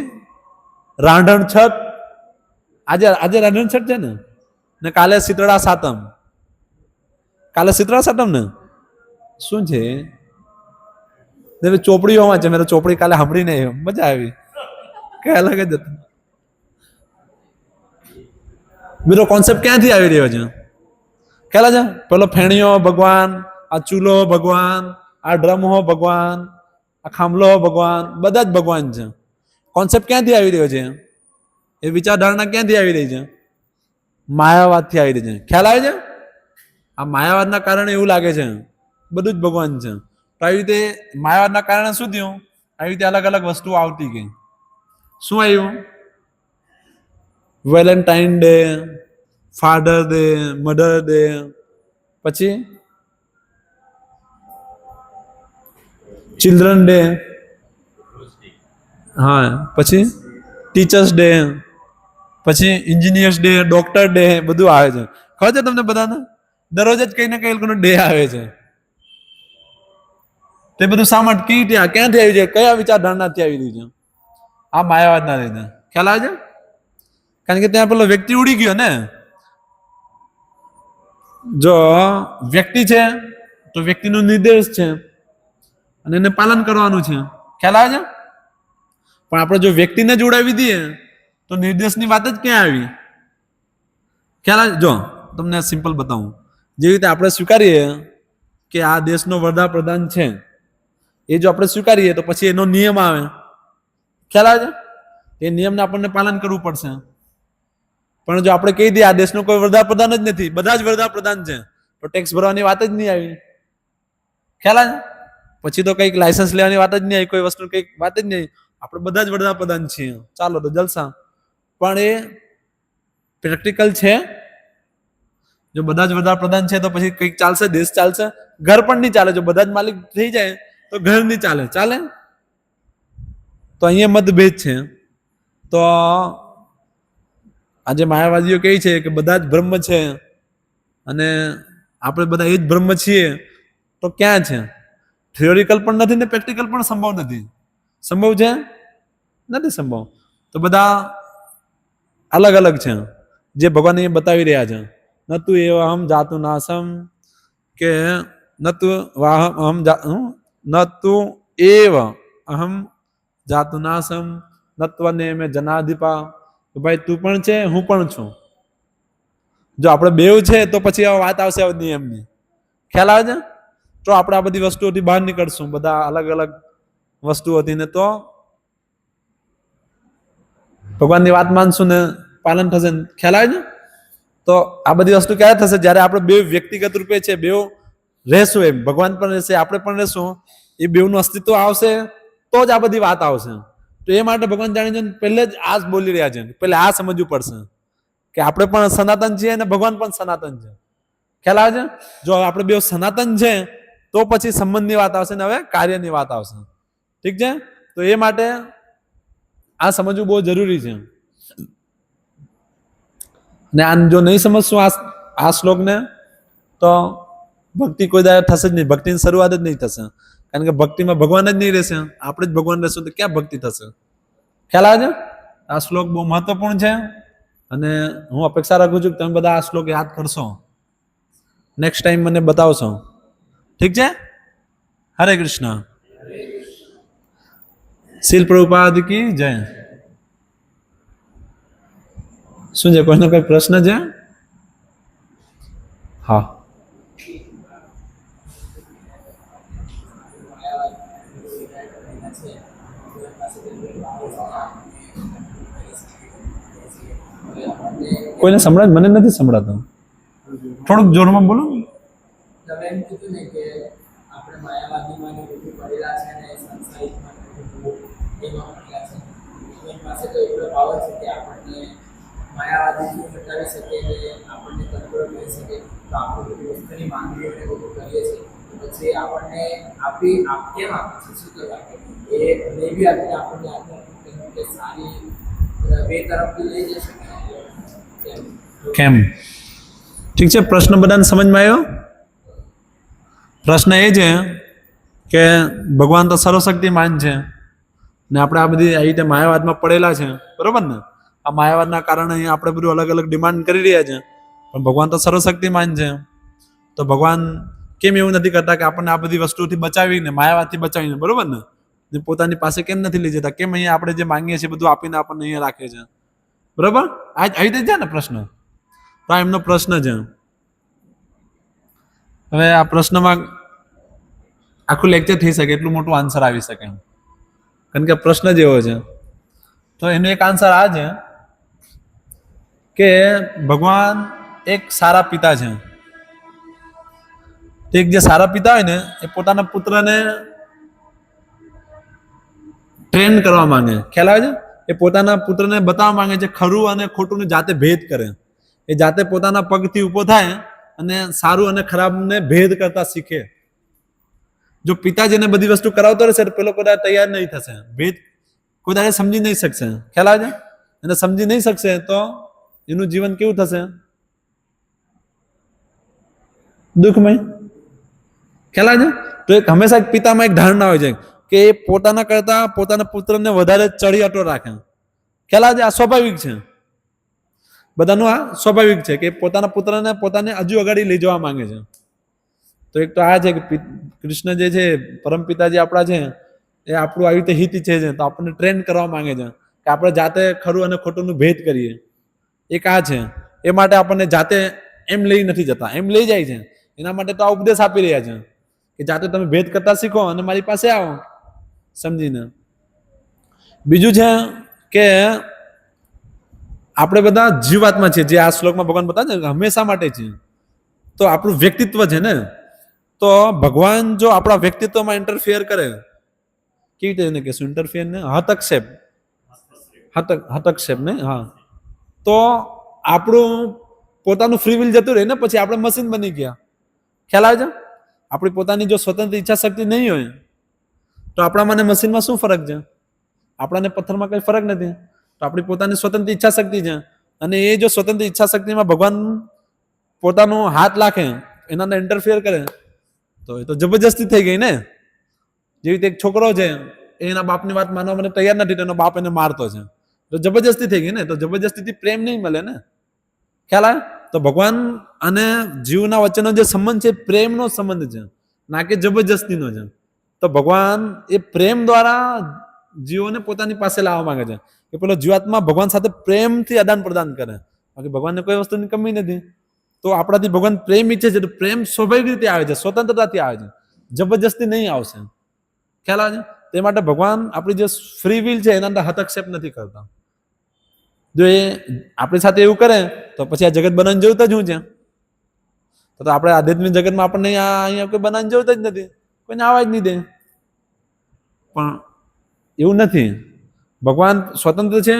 રાંધણ છઠ. આજે રાંધણ છઠ છે ને કાલે શીતળા સાતમ. કાલે શીતળા સાતમ ને શું છે? ચોપડીઓમાં છે. મેં તો ચોપડી કાલે સાંભળી નહીં, મજા આવી. કઈ અલગ જ હતું. બીજો કોન્સેપ્ટ ક્યાંથી આવી રહ્યો છે? ખ્યાલ છે? પેલો ફેણીઓ ભગવાન, આ ચૂલો ભગવાન, આ ડ્રમ હો ભગવાન, આ ખાંભલો ભગવાન, બધા જ ભગવાન છે. કોન્સેપ્ટ ક્યાંથી આવી રહ્યો છે? એ વિચારધારણા ક્યાંથી આવી રહી છે? માયાવાદથી આવી રહી છે. ખ્યાલ આવે છે? આ માયાવાદના કારણે એવું લાગે છે બધું જ ભગવાન છે. તો આવી રીતે માયાવાદના કારણે શું થયું? આવી રીતે અલગ અલગ વસ્તુઓ આવતી ગઈ. શું આવ્યું? Valentine day, father day, mother day, પછી ચિલ્ડ્રન ડે, હા, પછી ટીચર્સ ડે, પછી એન્જિનિયર્સ ડે, ડોક્ટર ડે, બધું આવે છે. ખબર છે તમને બધાને? દરરોજ જ કઈ ને કઈ લોકોનો ડે આવે છે. તે બધું સામાન ક્યાંથી આવી છે? કયા વિચારધારણાથી આવી રહી છે? આ માયાવાદના લીધે. ખ્યાલ આવે છે? કારણ કે ત્યાં પેલો વ્યક્તિ ઉડી ગયો ને. જો વ્યક્તિ છે તો વ્યક્તિનો નિર્દેશ છે અને એને પાલન કરવાનું છે. ખ્યાલ આવે છે? પણ આપણે જો વ્યક્તિને જ ઉડાવી દઈએ તો નિર્દેશની વાત જ ક્યાં આવી? ખ્યાલ આવે? જો તમને સિમ્પલ બતાવું. જેવી રીતે આપણે સ્વીકારીએ કે આ દેશનો વડાપ્રધાન છે, એ જો આપણે સ્વીકારીએ તો પછી એનો નિયમ આવે. ખ્યાલ આવે છે? એ નિયમને આપણને પાલન કરવું પડશે. પણ જો આપણે કહી દઈએ આ દેશનો કોઈ વડાપ્રધાન જ નથી, બધા જ વડાપ્રધાન છે, તો ટેક્સ ભરવાની વાત જ નહીં આવી. ખ્યાલ આવે? પછી તો કઈક લાયસન્સ લેવાની વાત જ નહીં આવી, કોઈ વસ્તુ કઈક વાત જ નહીં. આપણે બધા જ વડાપ્રધાન છીએ, ચાલો તો જલસા. પણ એ પ્રેક્ટિકલ છે? જો બધા જ વડાપ્રધાન છે તો પછી કઈક ચાલશે? દેશ ચાલશે? ઘર પણ નહીં ચાલે. જો બધા જ માલિક થઈ જાય તો ઘર નહીં ચાલે. ચાલે? તો અહીંયા મતભેદ છે. તો આજે માયાવાદીઓ કહે છે કે બધા જ બ્રહ્મ છે અને આપણે બધા એ જ બ્રહ્મ છીએ, તો ક્યાં છે? થિયોરિકલ પણ નથી ને પ્રેક્ટિકલ પણ સંભવ નથી. સંભવ છે? નથી સંભવ. તો બધા અલગ અલગ છે જે ભગવાન એ બતાવી રહ્યા છે. નતું એવ અહમ જાતુ નાસમ, કે નતું અહમ નતું એવ અહમ જાતુ નાસમ નત્વને મેં જનાધિપા. ભાઈ તું પણ છે, હું પણ છું. જો આપણે બેવ છે તો પછી આ વાત આવશે નિયમની. ખ્યાલ આવે છે? તો આપણે આ બધી વસ્તુઓથી બહાર નીકળશું, બધા અલગ અલગ વસ્તુઓથી, ને તો ભગવાનની વાત માનશું ને પાલન થશે. ખ્યાલ આવે છે? તો આ બધી વસ્તુ ક્યારે થશે? જ્યારે આપણે બે વ્યક્તિગત રૂપે છે, બે રહેશું, એમ ભગવાન પણ રહેશે, આપણે પણ રહેશું, એ બેવનું અસ્તિત્વ આવશે તો જ આ બધી વાત આવશે. તો એ માટે ભગવાન જાણીને પહેલે જ આ બોલી રહ્યા છે. પહેલે આ સમજવું પડશે કે આપણે પણ સનાતન છીએ અને ભગવાન પણ સનાતન છે. ખ્યાલ આવે છે? જો આપણે બે સનાતન છે તો પછી સંબંધની વાત આવશે ને હવે કાર્યની વાત આવશે. ઠીક છે? તો એ માટે આ સમજવું બહુ જરૂરી છે. ને આ જો નહીં સમજશું આ શ્લોકને તો ભક્તિ કોઈ દાડે થશે જ નહીં. ભક્તિની શરૂઆત જ નહીં થશે. કારણ કે ભક્તિમાં ભગવાન જ નહીં રહેશે, આપણે જ ભગવાન રહેશું તો ક્યાં ભક્તિ થશે? ખ્યાલ આવે છે? આ શ્લોક બહુ મહત્વપૂર્ણ છે અને હું અપેક્ષા રાખું છું કે તમે બધા આ શ્લોક યાદ કરશો. નેક્સ્ટ ટાઈમ મને બતાવશો. ઠીક છે? હરે કૃષ્ણ. શીલ પ્રભુપાદ કી જય. શું છે? કોઈનો કોઈ પ્રશ્ન છે? હા. કોઈને સંભળાય? મને નથી સંભળાતું. થોડુંક જોરમાં બોલો. તમે એમ કીધું ને કે આપણે માયાવાદીમાં ને બધું પડેલા છે ને સંસારિકમાં ને બધું એમાં પડેલા છે. એની પાસે તો એટલો પાવર છે કે આપણને માયાવાદીથી બચાવી શકે ને આપણને કંટ્રોલ કરી શકે. તો આપણે બધી વસ્તુની માંગણીઓ ને બધું કરીએ છીએ. પછી આપણને આપી કેમ આપે છે? શું કરવા? એ નહીં બી આપીને આપણને આત્મા કે સારી બે તરફથી લઈ જઈ શકે. કેમ? ઠીક છે, પ્રશ્ન બધાને સમજમાં આવ્યો? પ્રશ્ન એ છે કે ભગવાન તો સર્વશક્તિમાન છે ને આપણે આ બધી આ રીતે માયાવાદમાં પડેલા છે, બરોબર ને? આ માયાવાદના કારણે અહીંયા આપણે બધું અલગ અલગ ડિમાન્ડ કરી રહ્યા છે, પણ ભગવાન તો સર્વશક્તિમાન છે. તો ભગવાન કેમ એવું નથી કરતા કે આપણને આ બધી વસ્તુઓથી બચાવીને, માયાવાદથી બચાવીને, બરોબર ને, પોતાની પાસે કેમ નથી લઈ જતા? કેમ અહીંયા આપણે જે માંગીએ છીએ બધું આપીને આપણને અહીંયા રાખે છે? બરોબર? આ આવી રીતે છે ને પ્રશ્ન? તો આ એમનો પ્રશ્ન છે. હવે આ પ્રશ્નમાં આખું લેક્ચર થઈ શકે એટલું મોટું આન્સર આવી શકે એમ, કારણ કે પ્રશ્ન જેવો છે. તો એનો એક આન્સર આ છે કે ભગવાન એક સારા પિતા છે. એક જે સારા પિતા હોય ને એ પોતાના પુત્રને ટ્રેન કરવા માંગે. ખ્યાલ આવે છે? એ પોતાના પુત્રને બતાવવા માંગે છે ખરું અને ખોટું જાતે ભેદ કરે. એ જાતે પોતાના પગથી ઊભો થાય અને સારું અને ખરાબને ભેદ કરતા શીખે. જો પિતાજીને બધી વસ્તુ કરાવતો રહેશે તો પેલો કદાચ તૈયાર નહીં થશે, ભેદ કોઈ સમજી નહીં શકશે. ખ્યાલ આવે છે? એને સમજી નહીં શકશે તો એનું જીવન કેવું થશે? દુઃખમય. ખ્યાલ આવે છે? તો એક હંમેશા એક પિતામાં એક ધારણા હોય છે કે એ પોતાના કરતા પોતાના પુત્રને વધારે ચડિયાતો રાખે. ખ્યાલ આવે છે? આ સ્વાભાવિક છે, બધાનું આ સ્વાભાવિક છે કે પોતાના પુત્રને પોતાને હજુ આગળ લઈ જવા માંગે છે. તો એક તો આ છે કે કૃષ્ણ જે છે, પરમ પિતાજી આપણા છે, એ આપણું આવી રીતે હિત ઈચ્છે છે, તો આપણને ટ્રેન કરવા માંગે છે કે આપણે જાતે ખરું અને ખોટુંનું ભેદ કરીએ. એક આ છે. એ માટે આપણને જાતે એમ લઈ નથી જતા, એમ લઈ જાય છે. એના માટે તો આ ઉપદેશ આપી રહ્યા છે કે જાતે તમે ભેદ કરતા શીખો અને મારી પાસે આવો સમજીને. બીજું છે કે આપણે બધા જીવાત્મા છે, જે આ શ્લોકમાં ભગવાન બતાવે છે હંમેશા માટે છે. તો આપણું વ્યક્તિત્વ છે ને, તો ભગવાન જો આપણા વ્યક્તિત્વમાં ઇન્ટરફિયર કરે, કેવી રીતે એને કહેશું ઇન્ટરફિયર ને? હસ્તક્ષેપ. હસ્તક્ષેપ ને? હા. તો આપણું પોતાનું ફ્રી વિલ જતું રહે ને, પછી આપણે મશીન બની ગયા. ખ્યાલ આવે છે? આપણી પોતાની જો સ્વતંત્ર ઈચ્છા શક્તિ નહીં હોય તો આપણામાં અને મશીનમાં શું ફરક છે? આપણાને પથ્થરમાં કઈ ફરક નથી. તો આપણી પોતાની સ્વતંત્ર ઈચ્છા શક્તિ છે, અને એ જો સ્વતંત્ર ઈચ્છા શક્તિમાં ભગવાન પોતાનો હાથ લાખે, એના અંદર ઇન્ટરફિયર કરે, તો એ તો જબરજસ્તી થઈ ગઈ ને. જેવી રીતે એક છોકરો છે, એના બાપની વાત માનવા માટે તૈયાર નથી, એનો બાપ એને મારતો છે, તો જબરજસ્તી થઈ ગઈ ને. તો જબરજસ્તીથી પ્રેમ નહીં મળે ને. ખ્યાલ આવે? તો ભગવાન અને જીવના વચ્ચેનો જે સંબંધ છે પ્રેમનો સંબંધ છે, ના કે જબરજસ્તીનો છે. તો ભગવાન એ પ્રેમ દ્વારા જીવોને પોતાની પાસે લાવવા માંગે છે કે પેલો જીવાત્મા ભગવાન સાથે પ્રેમથી આદાન પ્રદાન કરે. બાકી ભગવાનને કોઈ વસ્તુની કમી નથી. તો આપણાથી ભગવાન પ્રેમ ઈચ્છે છે, તો પ્રેમ સ્વાભાવિક રીતે આવે છે, સ્વતંત્રતાથી આવે છે, જબરજસ્તી નહીં આવશે. ખ્યાલ આવે છે? તે માટે ભગવાન આપણી જે ફ્રી વિલ છે એના અંદર હસ્તક્ષેપ નથી કરતા. જો એ આપણી સાથે એવું કરે તો પછી આ જગત બનાવવાની જરૂરત જ શું છે? તો આપણે આધ્યાત્મિક જગતમાં આપણને અહીંયા કોઈ બનાવવાની જરૂરત જ નથી, કોઈને આવવા જ નહીં દે. પણ એવું નથી. ભગવાન સ્વતંત્ર છે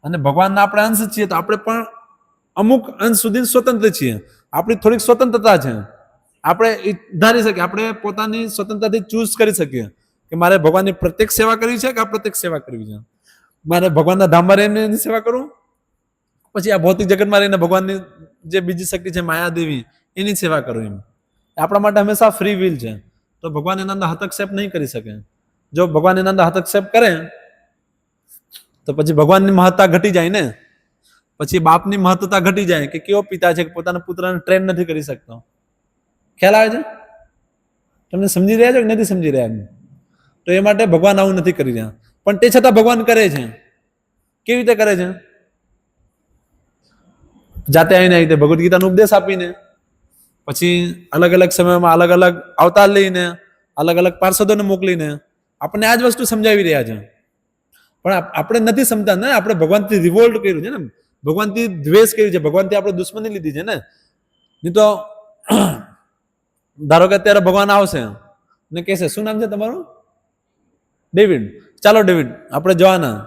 અને ભગવાનના આપણે અંશ છીએ, તો આપણે પણ અમુક અંશ સુધી સ્વતંત્ર છીએ. આપણી થોડીક સ્વતંત્રતા છે, આપણે ધારી શકીએ, આપણે પોતાની સ્વતંત્રતાથી ચૂઝ કરી શકીએ કે મારે ભગવાનની પ્રત્યક્ષ સેવા કરવી છે કે અપ્રત્યક્ષ સેવા કરવી છે. મારે ભગવાનના ધામમાં રહીને એની સેવા કરું, પછી આ ભૌતિક જગતમાં રહીને ભગવાનની જે બીજી શક્તિ છે માયાદેવી, એની સેવા કરું. એમ આપણા માટે હંમેશા ફ્રી વિલ છે. તો ભગવાન એના અંદર હસ્તક્ષેપ નહીં કરી શકે. જો ભગવાન એના અંદર હસ્તક્ષેપ કરે તો પછી ભગવાનની મહત્તા ઘટી જાય ને. પછી બાપની મહત્વતા ઘટી જાય કે કેવો પિતા છે કે પોતાના પુત્રને ટ્રેન નથી કરી શકતો. ખ્યાલ આવે છે? તમને સમજી રહ્યા છો કે નથી સમજી રહ્યા? તો એ માટે ભગવાન આવું નથી કરી રહ્યા, પણ તે છતાં ભગવાન કરે છે. કેવી રીતે કરે છે? જાતે આવીને આવી રીતે ભગવદ્ ગીતાનો ઉપદેશ આપીને, પછી અલગ અલગ સમયમાં અલગ અલગ અવતાર લઈને, અલગ અલગ પાર્ષદોને મોકલીને આપણને આ જ વસ્તુ સમજાવી રહ્યા છે. પણ આપણે નથી સમજતા ને, આપણે ભગવાનથી રિવોલ્ટ કર્યું છે ને, ભગવાનથી દ્વેષ કર્યું છે, ભગવાનથી આપણે દુશ્મની લીધી છે ને. નહીં તો ધારો કે અત્યારે ભગવાન આવશે ને કહેશે, શું નામ છે તમારું? ડેવિડ. ચાલો ડેવિડ, આપણે જવાના,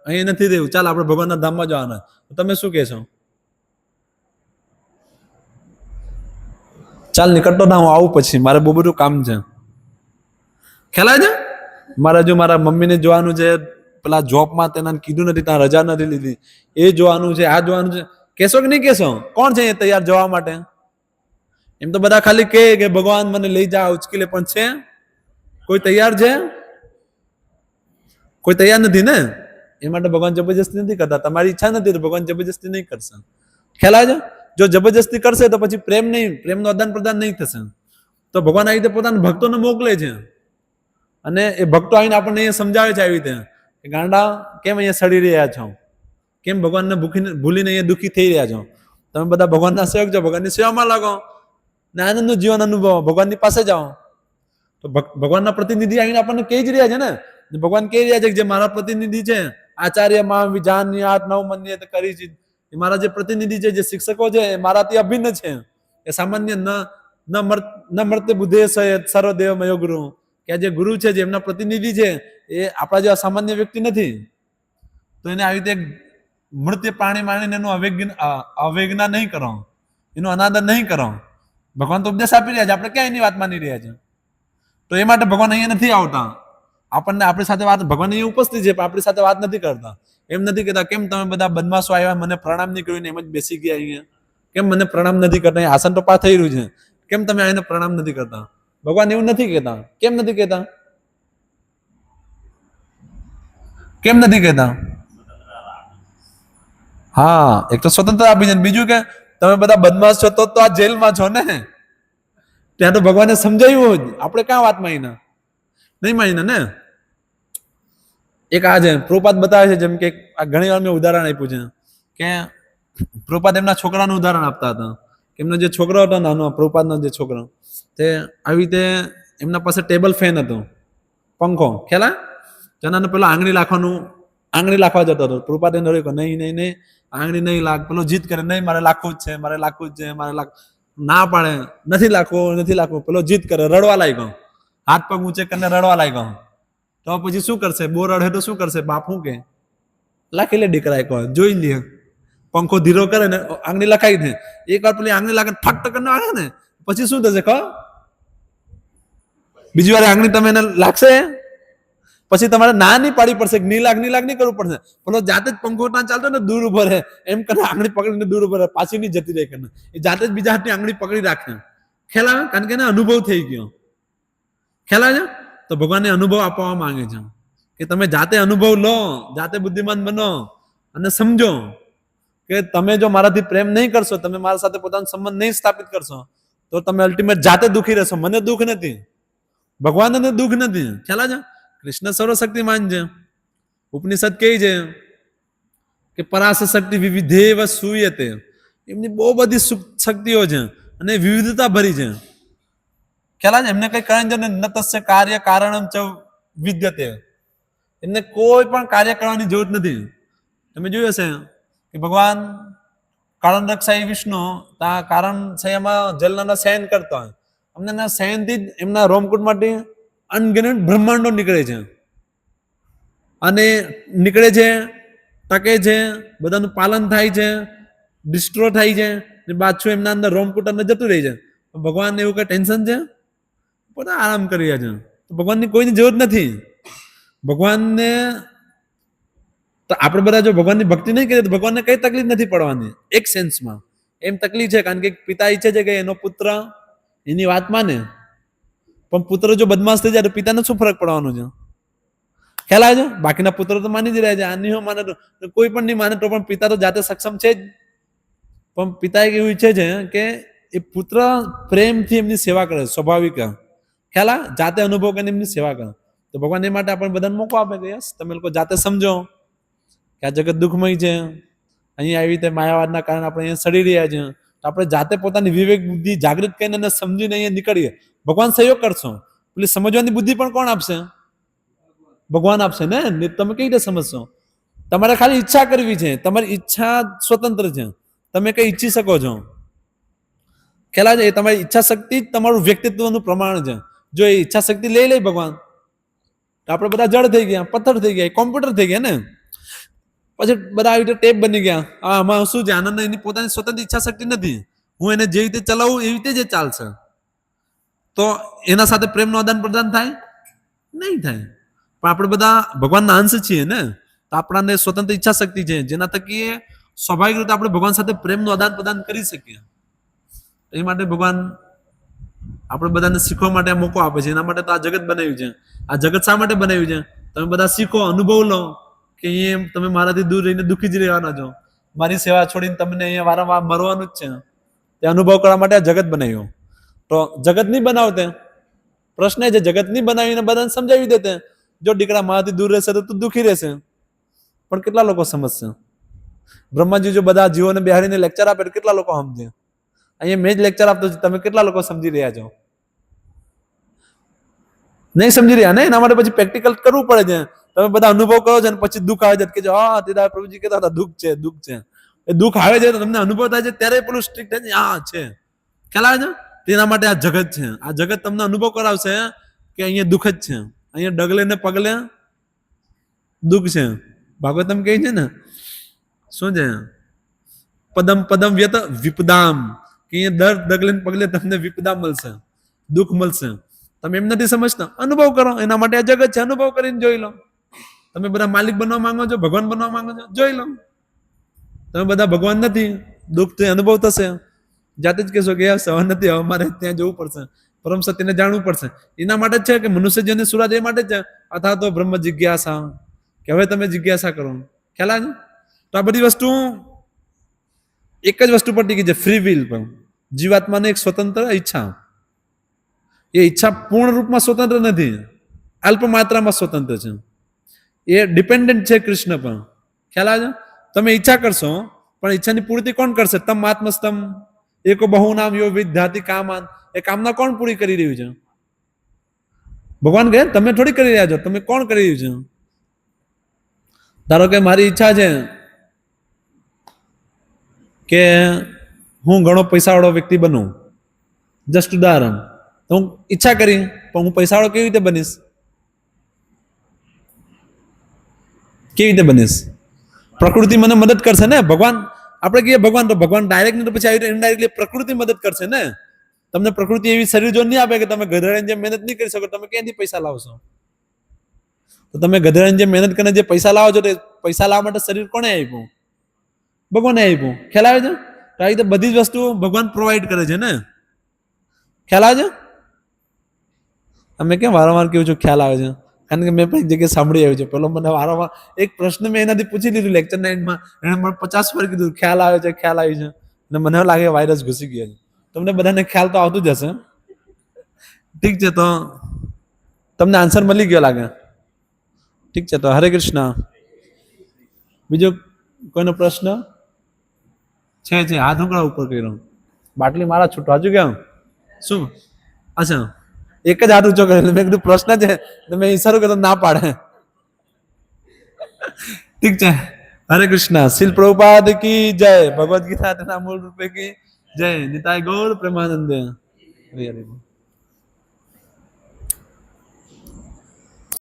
અહીં નથી રહેવું, ચાલો આપણે ભગવાનના ધામમાં જવાના. તમે શું કહેશો? ચાલ નીકળતો ના, હું આવું પછી, મારે બહુ બધું કામ છે. ખ્યાલ છે? મારે જો મારા મમ્મીને જોવાનું છે, પેલા જોબમાં તેને કીધું નથી, ત્યાં રજા નથી લીધી, એ જોવાનું છે, આ જોવાનું છે. કહેશો કે નહીં કહેશો? કોણ છે એ તૈયાર જવા માટે? એમ તો બધા ખાલી કહે કે ભગવાન મને લઈ જા, ઉચકી લે, પણ છે કોઈ તૈયાર છે? કોઈ તૈયાર નથી ને. એ માટે ભગવાન જબરજસ્તી નથી કરતા. તમારી ઈચ્છા નથી તો ભગવાન જબરજસ્તી નહીં કરશે. ખ્યાલ છે? જો જબરજસ્તી કરશે તો પછી પ્રેમ નહીં, પ્રેમનું આદાન પ્રદાન નહીં થશે. તો ભગવાન આવી રીતે પોતાના ભક્તોને મોકલે છે, અને એ ભક્તો આવીને આપણને અહીંયા સમજાવે છે આવી રીતે કે ગાંડા કેમ અહીંયા સડી રહ્યા છો, કેમ ભગવાનને ભૂલીને અહીંયા દુઃખી થઈ રહ્યા છો. તમે બધા ભગવાનના સેવક છો, ભગવાનની સેવામાં લાગો ને આનંદનું જીવન અનુભવો, ભગવાનની પાસે જાઓ. તો ભગવાનના પ્રતિનિધિ આવીને આપણને કહી જ રહ્યા છે ને. ભગવાન કહી રહ્યા છે કે જે મારા પ્રતિનિધિ છે, આચાર્ય માં વિજાન્યાત નવ મન્યત કરી છે, એ મારા જે પ્રતિનિધિ છે, જે શિક્ષકો છે, એ મારાથી અભિન્ન છે. એ સામાન્ય ન મર્ત્ય બુદ્ધે સર્વદેવમયો ગુરુ, કે આ જે ગુરુ છે, જે એમના પ્રતિનિધિ છે, એ આપણા જેવા સામાન્ય વ્યક્તિ નથી. તો એને આવી રીતે મૃત્યુ પ્રાણી માણીને એનું અવજ્ઞા નહીં કરો, એનો અનાદર નહીં કરો. ભગવાન તો ઉપદેશ આપી રહ્યા છે, આપણે ક્યાં એની વાત માની રહ્યા છે? તો એ માટે ભગવાન અહીંયા નથી આવતા. આપણને આપણી સાથે વાત, ભગવાન અહીંયા ઉપસ્થિત છે પણ આપણી સાથે વાત નથી કરતા. એમ નથી કહેતા કેમ તમે બધા બદમાશો આવ્યા, મને પ્રણામ નહીં કર્યું, એમ જ બેસી ગયા અહીંયા, કેમ મને પ્રણામ નથી કરતા, આસન તો પાસ થઈ રહ્યું છે, કેમ તમે આવીને પ્રણામ નથી કરતા? ભગવાન એવું નથી કહેતા. કેમ નથી કહેતા? કેમ નથી કહેતા? હા, એક તો સ્વતંત્ર આપી છે, બીજું કે તમે બધા બદમાશ છો તો આ જેલમાં છો ને. ત્યાં તો ભગવાને સમજાવ્યું જ, આપણે ક્યાં વાત માનીને? નહીં માનીને ને. એક આ છે પ્રભુપાદ બતાવે છે, જેમ કે આ ઘણી વાર મેં ઉદાહરણ આપ્યું છે કે પ્રભુપાદ એમના છોકરાનું ઉદાહરણ આપતા હતા. એમનો જે છોકરો હતો નાનો, પ્રભુપાદનો જે છોકરો, તે આવી રીતે એમના પાસે ટેબલ ફેન હતો, પંખો, ખ્યાલ? જેનાને પેલો આંગળી લાખવા જતો હતો. પ્રભુપાદે નડ્યું, નહીં નહીં નહીં, આંગળી નહીં લાગ. પેલો જીદ કરે, નહીં મારે લાખવું જ છે, મારે લાખવું જ છે, મારે ના પાડે, નથી લાખવું. પેલો જીદ કરે, રડવા લાગ્યો, હાથ પગ ઊંચે કરીને રડવા લાગ્યો. તો પછી શું કરશે? બહુ રડે તો શું કરશે? બાપ શું કે? લાખી લે દીકરા, એક વાર જોઈ લે. પંખો ધીરો કરે ને આંગળી લખાઈ દે. એક વાર પેલી આંગળી લાગે ફટ કરીને આવે ને, પછી શું થશે ખબર? બીજી વાર આંગળી તમે એને લાગશે, પછી તમારે ના નહીં પાડી પડશે, ની લાગ નહીં કરવું પડશે. પેલો જાતે જ પંખો ના ચાલતો ને દૂર ઉભો રહે, એમ કરે આંગળી પકડીને દૂર ઉભો રહે, પાછી નહીં જતી રહે કરીને, એ જાતે જ બીજા હાથની આંગળી પકડી રાખે. ખ્યાલ આવે? કારણ કે એને અનુભવ થઈ ગયો. ખ્યાલ આવે છે? તો ભગવાનને અનુભવ આપવા માંગે છે કે તમે જાતે અનુભવ લો, જાતે બુદ્ધિમાન બનો અને સમજો કે તમે જો મારાથી પ્રેમ નહીં કરશો, તમે મારા સાથે પોતાનો સંબંધ નહીં સ્થાપિત કરશો, તો તમે અલ્ટિમેટ જાતે દુઃખી રહેશો. મને દુઃખ નથી, ભગવાનને દુઃખ નથી. ખ્યાલ છે? કૃષ્ણ સર્વશક્તિમાન છે. ઉપનિષદ કહે છે કે પરાશ શક્તિ વિવિધેવ સૂયતે, એમની બહુ બધી શક્તિઓ છે અને વિવિધતા ભરી છે. ખ્યાલ છે? એમને કઈ કારણ ન તસ્ય કાર્ય કારણમ ચ વિદ્યતે, એમને કોઈ પણ કાર્ય કરવાની જરૂર નથી. તમે જોયું હશે કે ભગવાન કારણ રક્ષાઈ વિષ્ણુ કારણ શયમાં જલના શયન કરતા હોય, અમને શયનથી જ એમના રોમકૂટમાંથી અનગિનત બ્રહ્માંડો નીકળે છે, અને નીકળે છે, ટકે છે, બધાનું પાલન થાય છે, ડિસ્ટ્રો થાય છે, ને પાછું એમના અંદર રોમકૂટ અંદર જતું રહે છે. ભગવાનને એવું કઈ ટેન્શન છે? બધા આરામ કરી રહ્યા છે. ભગવાનની કોઈની જરૂર નથી. ભગવાનને તો આપણે બધા જો ભગવાનની ભક્તિ નહીં કરીએ તો ભગવાનને કઈ તકલીફ નથી પડવાની. એક સેન્સમાં એમ તકલીફ છે, કારણ કે પિતા ઈચ્છે છે કે એનો પુત્ર એની વાત માને, પણ પુત્ર જો બદમાશ થઈ જાય તો પિતાને શું ફરક પડવાનો છે? ખ્યાલ આવે છે? બાકીના પુત્રો તો માની જ રહ્યા છે, આ નહીં માને તો કોઈ પણ નહીં માને તો પણ પિતા તો જાતે સક્ષમ છે જ. પણ પિતા એવું ઈચ્છે છે કે એ પુત્ર પ્રેમથી એમની સેવા કરે, સ્વાભાવિક. ખ્યાલ આવે? જાતે અનુભવ કરીને એમની સેવા કરે. તો ભગવાન એ માટે આપણે બધાને મોકો આપે કે યસ તમે લોકો જાતે સમજો કે આ જગત દુઃખમય છે, અહીંયા આવી રીતે માયાવાદના કારણે આપણે અહીંયા સડી રહ્યા છીએ, તો આપણે જાતે પોતાની વિવેક બુદ્ધિ જાગૃત કરીને અને સમજીને અહીંયા નીકળીએ. ભગવાન સહયોગ કરશો. પેલી સમજવાની બુદ્ધિ પણ કોણ આપશે? ભગવાન આપશે ને. તમે કઈ રીતે સમજશો? તમારે ખાલી ઈચ્છા કરવી છે. તમારી ઈચ્છા સ્વતંત્ર છે. તમે કઈ ઈચ્છી શકો છો. ખ્યાલ છે? તમારી ઈચ્છા શક્તિ જ તમારું વ્યક્તિત્વનું પ્રમાણ છે. જો એ ઈચ્છા શક્તિ લઈ લે ભગવાન, તો આપણે બધા જળ થઈ ગયા, પથ્થર થઈ ગયા, કોમ્પ્યુટર થઈ ગયા ને. પછી બધા આવી રીતે ટેપ બની ગયા. આમાં શું છે? આનંદ એની પોતાની સ્વતંત્ર ઈચ્છા શક્તિ નથી. હું એને જે રીતે ચલાવું એવી રીતે જ ચાલશે. તો એના સાથે પ્રેમનું આદાન પ્રદાન થાય? નહીં થાય. પણ આપણે બધા ભગવાનના અંશ છીએ ને, તો આપણાને સ્વતંત્ર ઈચ્છા શક્તિ છે, જેના થકી સ્વાભાવિક રીતે આપણે ભગવાન સાથે પ્રેમનું આદાન પ્રદાન કરી શકીએ. એ માટે ભગવાન આપણે બધાને શીખવા માટે મોકો આપે છે. એના માટે તો આ જગત બનાવ્યું છે. આ જગત શા માટે બનાવ્યું છે? તમે બધા શીખો, અનુભવ લો કે અહીંયા તમે મારાથી દૂર રહીને દુઃખી જ રહેવાના છો. મારી સેવા છોડીને તમને અહીંયા વારંવાર મરવાનું જ છે. તે અનુભવ કરવા માટે આ જગત બનાવ્યું. તો જગત નહીં બનાવતે. પ્રશ્ન એ છે, જગત નહીં બનાવીને બધાને સમજાવી દેતે, જો દીકરા મારાથી દૂર રહેશે તો તું દુઃખી રહેશે. પણ કેટલા લોકો સમજશે? બ્રહ્માજી જો બધા જીવોને બેહાડીને લેક્ચર આપે, કેટલા લોકો સમજે? અહીંયા મેં જ લેક્ચર આપતો છું, તમે કેટલા લોકો સમજી રહ્યા છો? નહીં સમજી રહ્યા ને. એના માટે પછી પ્રેક્ટિકલ કરવું પડે છે. તમે બધા અનુભવ કરો છો અને પછી દુઃખ આવે છે કે હા તેરા પ્રભુજી કહેતા હતા દુઃખ છે, દુઃખ છે. એ દુઃખ આવે છે તો તમને અનુભવ થાય છે, ત્યારે પેલું સ્ટ્રિક્ટ થાય છે, હા છે. ખ્યાલ આવે છે? તેના માટે આ જગત છે. આ જગત તમને અનુભવ કરાવશે કે અહીંયા દુઃખ જ છે. અહીંયા ડગલે ને પગલે દુઃખ છે. ભાગવતમ કહે છે ને, શું છે? પદમ પદમ વ્યત વિપદામ, કે અહીંયા દર ડગલે ને પગલે તમને વિપદા મળશે, દુઃખ મળશે. તમે એમ નથી સમજતા, અનુભવ કરો. એના માટે આ જગત છે, અનુભવ કરીને જોઈ લો. તમે બધા માલિક બનવા માંગો છો, ભગવાન બનવા માંગો છો, જોઈ લો. તમે બધા ભગવાન નથી, દુઃખ તો અનુભવ થશે. જાતે જ કહેશો કે સહન નથી, હવે મારે ત્યાં જવું પડશે, પરમ સત્યને જાણવું પડશે. એના માટે જ છે કે મનુષ્ય જેને સુરાજ એ માટે જ છે. અથવા તો બ્રહ્મ જિજ્ઞાસા, કે હવે તમે જિજ્ઞાસા કરો. ખ્યાલ આવે? તો આ બધી વસ્તુ એક જ વસ્તુ પર ટીકી છે, ફ્રી વિલ પર. જીવાત્માને એક સ્વતંત્ર ઈચ્છા. એ ઈચ્છા પૂર્ણ રૂપમાં સ્વતંત્ર નથી, અલ્પ માત્રામાં સ્વતંત્ર છે. એ ડિપેન્ડન્ટ છે કૃષ્ણ પર. ખ્યાલ આવે? તમે ઈચ્છા કરશો, પણ ઈચ્છાની પૂર્તિ કોણ કરશે? તમ આત્મસ્તમ એકો બહુ નામ યો વિદ્યાતિ કામાન. એ કામના કોણ પૂરી કરી રહ્યું છે? ભગવાન કહે તમે થોડી કરી રહ્યા છો, તમે કોણ કરી રહ્યું છે? ધારો કે મારી ઈચ્છા છે કે હું ઘણો પૈસાવાળો વ્યક્તિ બનું, જસ્ટ ઉદાહરણ. તો હું ઈચ્છા કરી, પણ હું પૈસાવાળો કેવી રીતે બનીશ? કેવી રીતે બનીશ? પ્રકૃતિ મને મદદ કરશે ને. ભગવાન આપણે કહીએ ભગવાન, તો ભગવાન ડાયરેક્ટ નહીં, તો પછી આવી ઇનડાયરેક્ટલી પ્રકૃતિ મદદ કરશે ને. તમને પ્રકૃતિ એવી શરીર જો નહીં આપે કે તમે ગધેડાની જેમ મહેનત નહીં કરી શકો, તમે ક્યાંથી પૈસા લાવશો? તો તમે ગધેડાની જેમ મહેનત કરીને જે પૈસા લાવો છો, તે પૈસા લાવવા માટે શરીર કોને આપ્યું? ભગવાને આપ્યું. ખ્યાલ આવે છે? તો આવી રીતે બધી જ વસ્તુઓ ભગવાન પ્રોવાઈડ કરે છે ને. ખ્યાલ આવે છે? અમે કેમ વારંવાર કેવું છું ખ્યાલ આવે છે? કારણ કે મેં પણ એક જગ્યાએ સાંભળી આવ્યું છે. પેલો મને વારંવાર એક પ્રશ્ન મેં એનાથી પૂછી લીધું લેક્ચરના એન્ડમાં, એને મને 50 વાર કીધું ખ્યાલ આવે છે, ખ્યાલ આવી છે. અને મને લાગે વાયરસ ઘૂસી ગયો છે. તમને બધાને ખ્યાલ તો આવતું જ હશે. ઠીક છે, તો તમને આન્સર મળી ગયો લાગે. ઠીક છે, તો હરે કૃષ્ણ. બીજો કોઈનો પ્રશ્ન છે? હાથ ઉકળા ઉપર કર્યો. બાટલી મારા છૂટો હજુ કેમ? શું? અચ્છા, એક જ હાથ ઊંચો કરેલો. મેં કીધું પ્રશ્ન છે, તો મેં ઈશારો કર્યો ના પાડે. ઠીક છે, હરે કૃષ્ણ. શીલ પ્રભુપાદ કી જય. ભગવદ ગીતા તેના મૂળ રૂપે કી જય. નિતાય ગૌર પ્રેમાનંદ. હરે હરે.